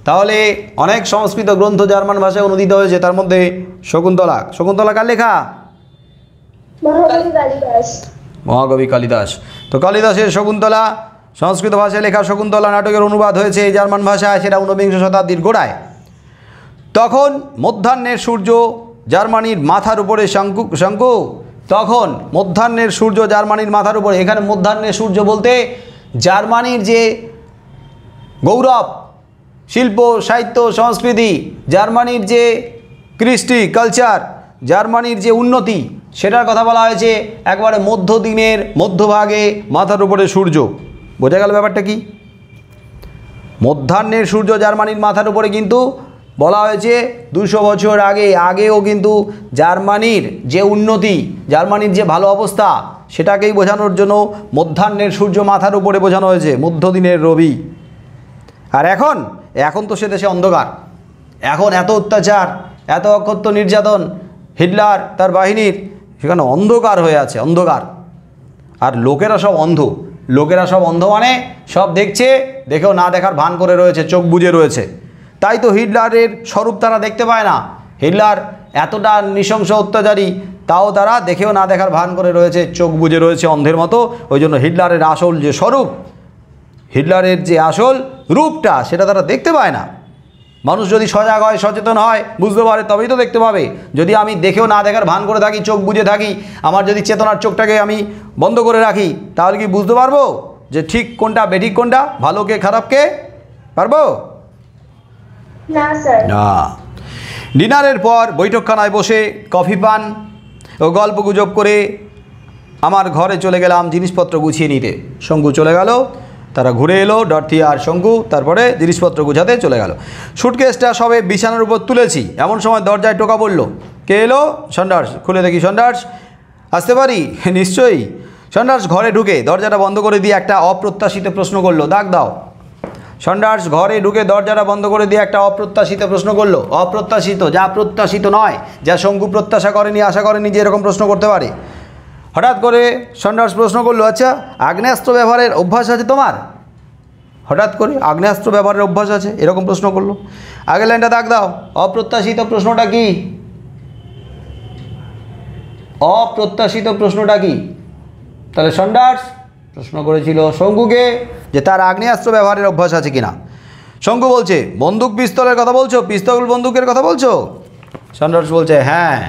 তাহলে অনেক সংস্কৃত গ্রন্থ জার্মান ভাষায় অনুদিত হয়েছে, তার মধ্যে শকুন্তলা কার লেখা? মহাকবি কালিদাস। তো কালিদাসের শকুন্তলা সংস্কৃত ভাষায় লেখা শকুন্তলা নাটকের অনুবাদ হয়েছে জার্মান ভাষায়, সেটা 19বিংশ শতাব্দীর গোড়ায়। তখন মধ্যাহ্নের সূর্য জার্মানির মাথার উপরে শঙ্কু, তখন মধ্যাহ্নের সূর্য জার্মানির মাথার উপরে। এখানে মধ্যাহ্নের সূর্য বলতে জার্মানির যে গৌরব, শিল্প সাহিত্য সংস্কৃতি, জার্মানির যে কৃষ্টি কালচার, জার্মানির যে উন্নতি, সেটার কথা বলা হয়েছে। একবারে মধ্যদিনের মধ্যভাগে মাথার উপরে সূর্য। বোঝা গেল ব্যাপারটা কি? মধ্যাহ্নের সূর্য জার্মানির মাথার উপরে কিন্তু বলা হয়েছে 200 বছর আগেও কিন্তু জার্মানির যে উন্নতি, জার্মানির যে ভালো অবস্থা, সেটাকেই বোঝানোর জন্য মধ্যাহ্নের সূর্য মাথার উপরে বোঝানো হয়েছে, মধ্যদিনের রবি। আর এখন তো সে দেশে অন্ধকার, এখন এত অত্যাচার, এত অকথ্য নির্যাতন, হিটলার তার বাহিনীর, সেখানে অন্ধকার হয়ে আছে, অন্ধকার। আর লোকেরা সব অন্ধ মানে সব দেখছে, দেখেও না দেখার ভান করে রয়েছে, চোখ বুজে রয়েছে। তাই তো হিটলারের স্বরূপ তারা দেখতে পায় না। হিটলার এতটা নৃশংস অত্যাচারী, তাও তারা দেখেও না দেখার ভান করে রয়েছে, চোখ বুজে রয়েছে অন্ধের মতো। ওই জন্য হিটলারের আসল যে স্বরূপ, হিটলারের যে আসল রূপটা, সেটা তারা দেখতে পায় না। মানুষ যদি সজাগ হয়, সচেতন হয়, বুঝতে পারে, তবেই তো দেখতে পাবে। যদি আমি দেখেও না দেখার ভান করে থাকি, চোখ বুজে থাকি, আমার যদি চেতনার চোখটাকে আমি বন্ধ করে রাখি, তাহলে কি বুঝতে পারবো যে ঠিক কোনটা বেঠিক কোনটা, ভালোকে খারাপকে? পারবো না স্যার। না। ডিনারের পর বৈঠকখানায় বসে কফি পান ও গল্প গুজব করে আমার ঘরে চলে গেলাম জিনিসপত্র গুছিয়ে নিতে। শঙ্কু চলে গেল, তারা ঘুরে এলো, ডরথি আর শঙ্কু, তারপরে জিনিসপত্র গুছাতে চলে গেল। সুটকেসটা সবে বিছানার উপর তুলেছি, এমন সময় দরজায় টোকা পড়ল। কে এলো? সন্ডার্স। খুলে দেখি সন্ডার্স। আসতে পারি? নিশ্চয়ই। সন্ডার্স ঘরে ঢুকে দরজাটা বন্ধ করে দিয়ে একটা অপ্রত্যাশিত প্রশ্ন করলো। ডাক দাও। সন্ডার্স ঘরে ঢুকে দরজাটা বন্ধ করে দিয়ে একটা অপ্রত্যাশিত প্রশ্ন করলো। অপ্রত্যাশিত, যা প্রত্যাশিত নয়, যা শঙ্কু প্রত্যাশা করেনি, আশা করেনি যে এরকম প্রশ্ন করতে পারে। হঠাৎ করে সন্ডার্স প্রশ্ন করলো, আচ্ছা আগ্নেয়াস্ত্র ব্যবহারের অভ্যাস আছে তোমার? হঠাৎ করে আগ্নেয়াস্ত্র ব্যবহারের অভ্যাস আছে, এরকম প্রশ্ন করলো। আগের লাইনটা দাগ দাও। অপ্রত্যাশিত প্রশ্নটা কি? অপ্রত্যাশিত প্রশ্নটা কি? তাহলে সন্ডার্স প্রশ্ন করেছিল শঙ্কুকে যে তার আগ্নেয়াস্ত্র ব্যবহারের অভ্যাস আছে কিনা। শঙ্কু বলছে, বন্দুক পিস্তলের কথা বলছো? পিস্তল বন্দুকের কথা বলছো? সন্ডার্স বলছে, হ্যাঁ।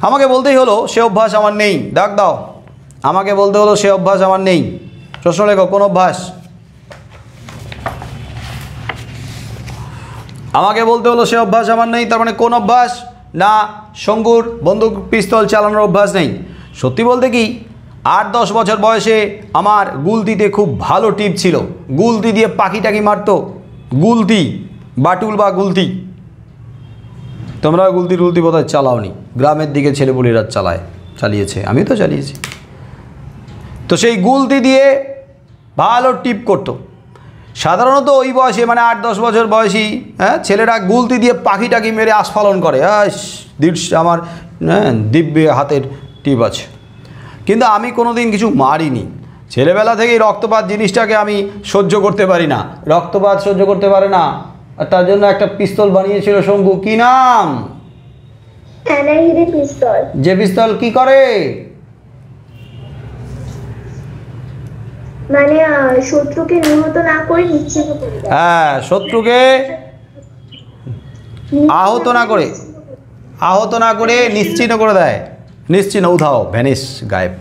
আমাকে বলতেই হলো সে অভ্যাস আমার নেই। ডাক দাও। আমাকে বলতে হলো সে অভ্যাস আমার নেই। প্রশ্ন লেখো, কোন অভ্যাস? আমাকে বলতে হলো সে অভ্যাস আমার নেই, তার মানে কোন অভ্যাস? না, শঙ্কুর বন্দুক পিস্তল চালানোর অভ্যাস নেই। সত্যি বলতে কি, 8-10 বছর বয়সে আমার গুলতিতে খুব ভালো টিপ ছিল। গুলতি দিয়ে পাখি টাকি মারতো। গুলতি, বাটুল বা গুলতি। তোমরা গুলতি টুলতি বোধহয় চালাওনি, গ্রামের দিকে ছেলেপুলেরা চালিয়েছে, আমি তো চালিয়েছি। তো সেই গুলতি দিয়ে ভালো টিপ করতো। সাধারণত ওই বয়সে, মানে 8-10 বছর বয়সী ছেলেরা গুলতি দিয়ে পাখি টাকি মেরে আস্ফালন করে। আমার দিব্যে হাতের টিপ আছে। কিন্তু আমি কোনো দিন কিছু মারিনি। ছেলেবেলা থেকেই রক্তপাত জিনিসটাকে আমি সহ্য করতে পারি না। রক্তপাত সহ্য করতে পারে না, আর তার জন্য একটা পিস্তল বানিয়েছিল শঙ্কু। কি নাম? অ্যানাহিরে পিস্তল। যে পিস্তল কি করে? মানে শত্রুকে নিহত না করে নিশ্চিত করে দেয়। হ্যাঁ, শত্রুকে আহত না করে নিশ্চিহ্ন করে দেয়। নিশ্চিহ্ন, উধাও, ভ্যানিশ, গায়েব।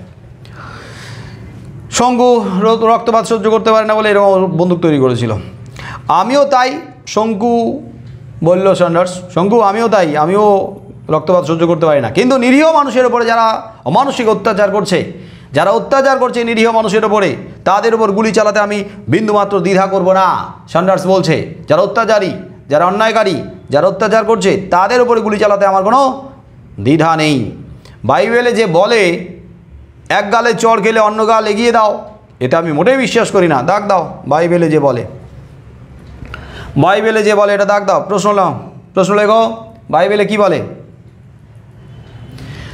শঙ্কু রক্তপাত সহ্য করতে পারে না বলে এরকম বন্দুক তৈরি করেছিল। আমিও তাই। শঙ্কু বলল সন্ডার্স, শঙ্কু আমিও তাই, আমিও রক্তপাত সহ্য করতে পারি না। কিন্তু নিরীহ মানুষের ওপরে যারা অমানসিক অত্যাচার করছে, নিরীহ মানুষের ওপরে, তাদের উপর গুলি চালাতে আমি বিন্দুমাত্র দ্বিধা করব না। সন্ডার্স বলছে, যারা অত্যাচারী, যারা অন্যায়কারী, যারা অত্যাচার করছে, তাদের উপরে গুলি চালাতে আমার কোনো দ্বিধা নেই। বাইবেলে যে বলে এক গালে চড় খেলে অন্য গাল এগিয়ে দাও, এটা আমি মোটেই বিশ্বাস করি না। দাগ দাও। বাইবেলে যে বলে এটা দাগ দাও। প্রশ্ন লেখো, বাইবেলে কি বলে?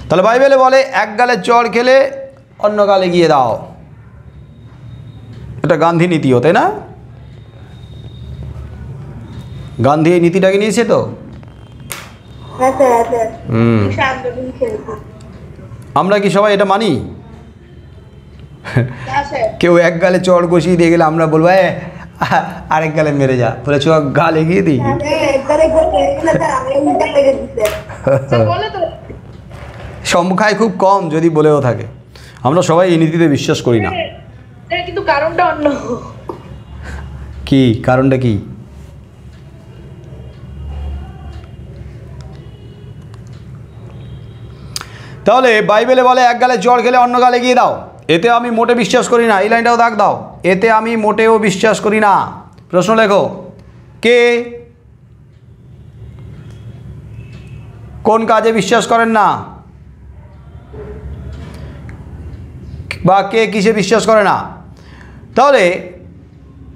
তাহলে বাইবেলে বলে এক গালে চড় খেলে অন্য গাল এগিয়ে দাও। এটা গান্ধী নীতিও, তাই না? গান্ধী এই নীতিটাকে নিয়েছে তো। আমরা কি সবাই এটা মানি? কেউ এক গালে চড় কষিয়ে দিয়ে গেলে আমরা বলবো আরেক গালে মেরে যা, বলে চ গাল এগিয়ে দিই। সংখ্যায় খুব কম যদি বলেও থাকে। আমরা সবাই এই নীতিতে বিশ্বাস করি না। কিন্তু কারণটা অন্য। কি কারণটা? কি তাহলে বাইবেলে বলে এক গালে জ্বর খেলে অন্য গালে এগিয়ে দাও, এতে আমি মোটে বিশ্বাস করি না। এই লাইনটাও দাগ দাও, এতে আমি মোটেও বিশ্বাস করি না। প্রশ্ন লেখো, কে কোন কাজে বিশ্বাস করেন না, বা কে কিসে বিশ্বাস করে না? তাহলে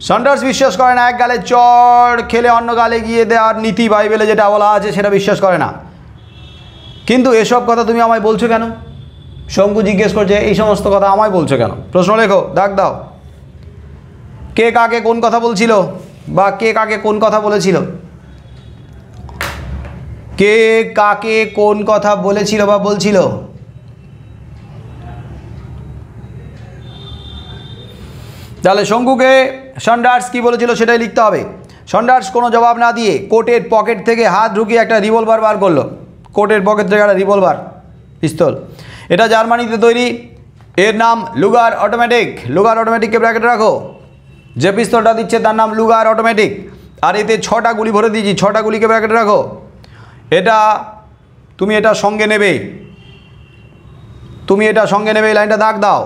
সন্ডার্স বিশ্বাস করে না এক গালে চড় খেলে অন্য গালে গিয়ে দেওয়ার নীতি বাইবেলে যেটা বলা আছে সেটা বিশ্বাস করে না। কিন্তু এসব কথা তুমি আমায় বলছো কেন? শঙ্কু জিজ্ঞেস করছে, এই সমস্ত কথা আমায় বলছো কেন? প্রশ্ন লেখো, দাগ দাও। কে কাকে কোন কথা বলছিল, বা কে কাকে কোন কথা বলেছিল? কে কাকে কোন কথা বলেছিল বা বলছিল? তাহলে শঙ্কুকে সন্ডার্স কি বলেছিল সেটাই লিখতে হবে। সন্ডার্স কোনো জবাব না দিয়ে কোটের পকেট থেকে হাত ঢুকিয়ে একটা রিভলভার বার করলো। কোটের পকেট থেকে একটা রিভলভার পিস্তল, এটা জার্মানিতে তৈরি, এর নাম লুগার অটোমেটিক। লুগার অটোমেটিককে ব্র্যাকেটে রাখো। যে পিস্তলটা দিচ্ছে তার নাম লুগার অটোমেটিক, আর এতে 6টা গুলি ভরে দিয়েছি, 6টা গুলিকে ব্র্যাকেটে রাখো। এটা তুমি এটা সঙ্গে নেবে, তুমি এটা সঙ্গে নেবে, এই লাইনটা দাগ দাও।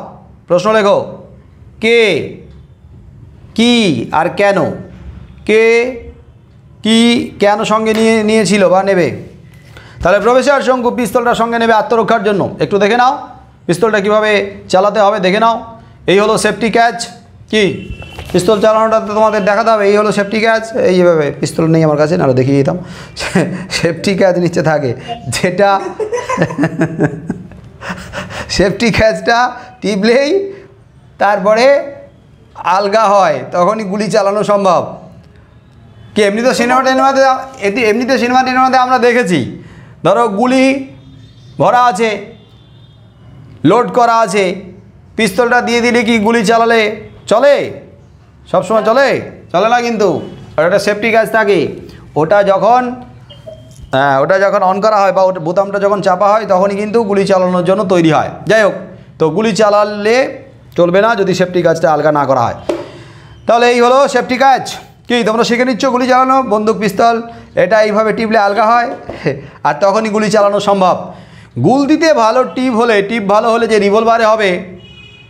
প্রশ্ন লেখো, কে, কি আর কেন, কে কি কেন সঙ্গে নিয়েছিল বা নেবে। তাহলে প্রফেসর শঙ্কু পিস্তলটা সঙ্গে নেবে আত্মরক্ষার জন্য। একটু দেখে নাও পিস্তলটা কীভাবে চালাতে হবে, দেখে নাও। এই হলো সেফটি ক্যাচ। কি পিস্তল চালানোটা তো তোমাদের দেখাতে হবে। এই হলো সেফটি ক্যাচ, এইভাবে পিস্তল নেই আমার কাছে, নাহলে দেখিয়ে দিতাম। সেফটি ক্যাচ নিচে থাকে, যেটা সেফটি ক্যাচটা টিপলেই তারপরে আলগা হয়, তখনই গুলি চালানো সম্ভব। কি এমনিতে সিনেমা টিনেমাতে আমরা দেখেছি, ধরো গুলি ভরা আছে, লোড করা আছে, পিস্তলটা দিয়ে দিলে কি গুলি চালালে চলে? সবসময় চলে? চলে না কিন্তু। আর একটা সেফটি ক্যাচ থাকে, ওটা যখন অন করা হয় বা ওটা বোতামটা যখন চাপা হয় তখনই কিন্তু গুলি চালানোর জন্য তৈরি হয়। যাই হোক, তো গুলি চালালে চলবে না যদি সেফটি ক্যাচটা আলগা না করা হয়। তাহলে এই হলো সেফটি ক্যাচ। কি তোমরা শিখে নিচ্ছ গুলি চালানো? বন্দুক পিস্তল এটা এইভাবে টিপলে আলগা হয় আর তখনই গুলি চালানো সম্ভব। গুলতিতে ভালো টিপ ভালো হলে যে রিভলভারে হবে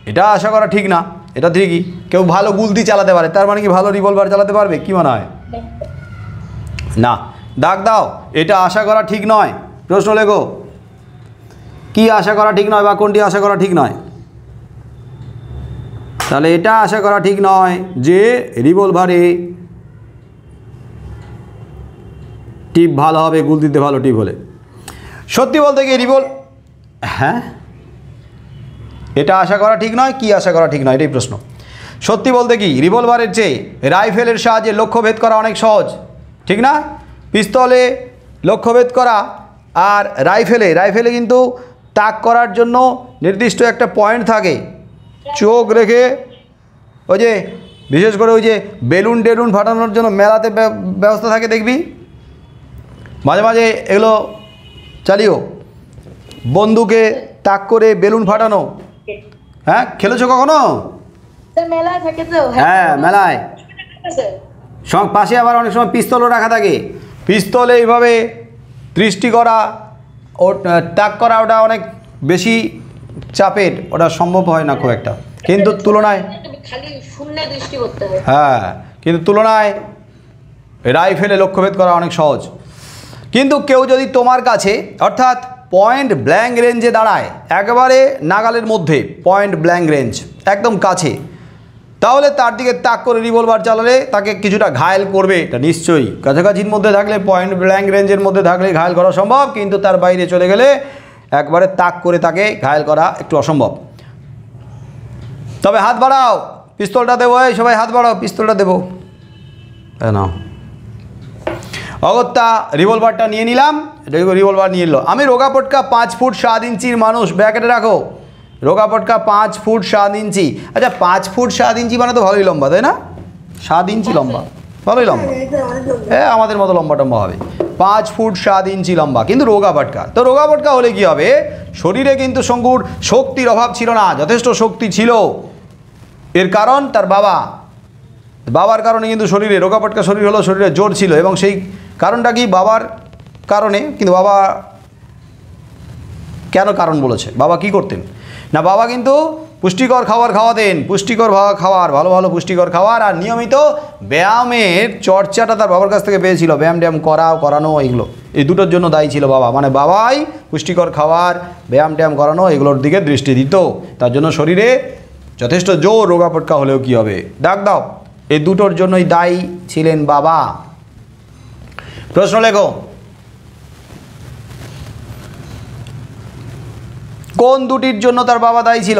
এটা আশা করা ঠিক না। এটা ঠিকই, কেউ ভালো গুলতি চালাতে পারে, তার মানে কি ভালো রিভলভার চালাতে পারবে? কি মনে হয়? না, দাগ দাও। এটা আশা করা ঠিক নয়। প্রশ্ন লেখো, কি আশা করা ঠিক নয় বা কোনটি আশা করা ঠিক নয়? তাহলে এটা আশা করা ঠিক নয় যে রিভলভারে টিপ ভালো হবে, গুলতিতে ভালো টিপ হলে। সত্যি বলতে কি হ্যাঁ, এটা আশা করা ঠিক নয়। কি আশা করা ঠিক নয়, এটাই প্রশ্ন। সত্যি বলতে কি রিভলভারের চেয়ে রাইফেলের সাহায্যে লক্ষ্যভেদ করা অনেক সহজ, ঠিক না? পিস্তলে লক্ষ্যভেদ করা আর রাইফেলে কিন্তু তাক করার জন্য নির্দিষ্ট একটা পয়েন্ট থাকে। চোখ রেখে ওই যে বিশেষ করে ওই যে বেলুন ফাটানোর জন্য মেলাতে ব্যবস্থা থাকে, দেখবি মাঝে মাঝে এগুলো চালিও। বন্দুকে তাক করে বেলুন ফাটানো, হ্যাঁ খেলেছো কখনো? মেলায় থাকে তো। হ্যাঁ মেলায় পাশে আবার অনেক সময় পিস্তলও রাখা থাকে। পিস্তলে এইভাবে দৃষ্টি করা ও তাক করা ওটা অনেক বেশি চাপের, ওটা সম্ভব হয় না খুব একটা, কিন্তু তুলনায় খালি শূন্যে দৃষ্টি করতে হয়। হ্যাঁ, কিন্তু তুলনায় রাইফেলে লক্ষ্যভেদ করা অনেক সহজ। কিন্তু কেউ যদি তোমার কাছে অর্থাৎ পয়েন্ট ব্ল্যাঙ্ক রেঞ্জে দাঁড়ায়, একেবারে নাগালের মধ্যে পয়েন্ট ব্ল্যাঙ্ক রেঞ্জ একদম কাছে, তাহলে তার দিকে তাক করে রিভলভার চালালে তাকে কিছুটা ঘায়েল করবে, এটা নিশ্চয়ই। কাছাকাছির মধ্যে থাকলে, পয়েন্ট ব্ল্যাঙ্ক রেঞ্জের মধ্যে থাকলে ঘায়েল করা সম্ভব, কিন্তু তার বাইরে চলে গেলে একবারে তাক করে তাকে ঘায়েল করা একটু অসম্ভব। তবে হাত বাড়াও, পিস্তলটা দেবো। এই সবাই হাত বাড়াও, পিস্তলটা দেবো। না অগত্যা রিভলভারটা নিয়ে নিলাম, রিভলভার নিয়ে নিল। আমি রোগাপটকা 5 ফুট 7 ইঞ্চির মানুষ, ব্র্যাকেটে রাখো। রোগাপটকা 5 ফুট 7 ইঞ্চি। আচ্ছা 5 ফুট 7 ইঞ্চি মানে তো ভালোই লম্বা, তাই না? 7 ইঞ্চি লম্বা, ভালোই লম্বা। হ্যাঁ আমাদের মতো লম্বা টম্বা হবে। 5 ফুট 7 ইঞ্চি লম্বা, কিন্তু রোগাপটকা। তো রোগাপটকা হলে কি হবে? শরীরে কিন্তু শঙ্কুর শক্তির অভাব ছিল না, যথেষ্ট শক্তি ছিল। এর কারণ তার বাবার কারণে কিন্তু শরীরে রোগাপটকা শরীর হলো, শরীরে জোর ছিল, এবং সেই কারণটা কি? বাবার কারণে। কিন্তু বাবা কেন কারণ বলেছে? বাবা কি করতেন না? বাবা কিন্তু পুষ্টিকর খাবার খাওয়াতেন, পুষ্টিকর খাবার, ভালো ভালো পুষ্টিকর খাবার, আর নিয়মিত ব্যায়ামের চর্চাটা তার বাবার কাছ থেকে পেয়েছিল। ব্যায়াম করানো এগুলো, এই দুটোর জন্য দায়ী ছিল বাবা। মানে বাবাই পুষ্টিকর খাবার, ব্যায়াম করানো এগুলোর দিকে দৃষ্টি দিত, তার জন্য শরীরে যথেষ্ট জোর। রোগাপটকা হলেও কি হবে? ডাক দাও। এই দুটোর জন্যই দায়ী ছিলেন বাবা। প্রশ্ন লেখো, কোন দুটির জন্য তার বাবা দায়ী ছিল?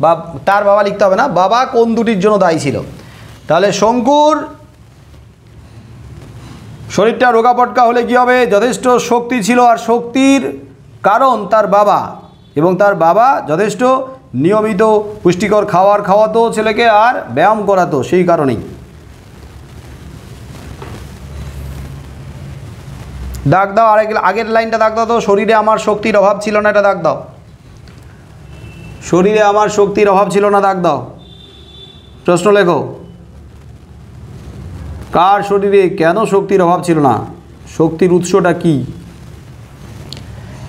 বা তার বাবা লিখতে হবে না, বাবা কোন দুটির জন্য দায়ী ছিল? তাহলে শঙ্কুর শরীরটা রোগাপটকা হলে কি হবে? যথেষ্ট শক্তি ছিল, আর শক্তির কারণ তার বাবা, এবং তার বাবা যথেষ্ট নিয়মিত পুষ্টিকর খাবার খাওয়াতো ছেলেকে আর ব্যায়াম করাতো, সেই কারণেই। দাগ দাও, আগের লাইনটা দাগ দাও তো। শরীরে আমার শক্তির অভাব ছিল না, এটা দাগ দাও। শরীরে আমার শক্তির অভাব ছিল না, দাগ দাও। প্রশ্ন লেখো, কার শরীরে কেন শক্তির অভাব ছিল না? শক্তির উৎসটা কি?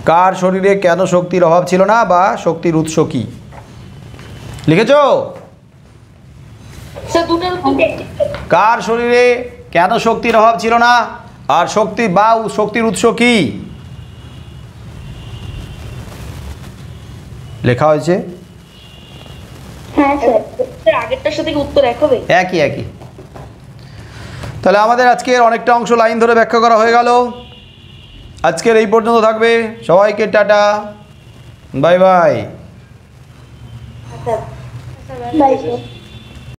কার শরীরে কেন শক্তির অভাব ছিল না বা শক্তির উৎস কি? লিখেছো? স্যার দুটোর উত্তর কার শরীরে কেন শক্তির অভাব ছিল না আর শক্তি বা শক্তির উৎস কি লেখা হয়েছে? হ্যাঁ স্যার। স্যার আগেরটার সাথে কি উত্তর এক হবে? একই একই। তাহলে আমাদের আজকের অনেকটা অংশ লাইন ধরে ব্যাখ্যা করা হয়ে গেল। আজকের এই পর্যন্ত থাকবে। সবাইকে tata, bye bye. Bye sir.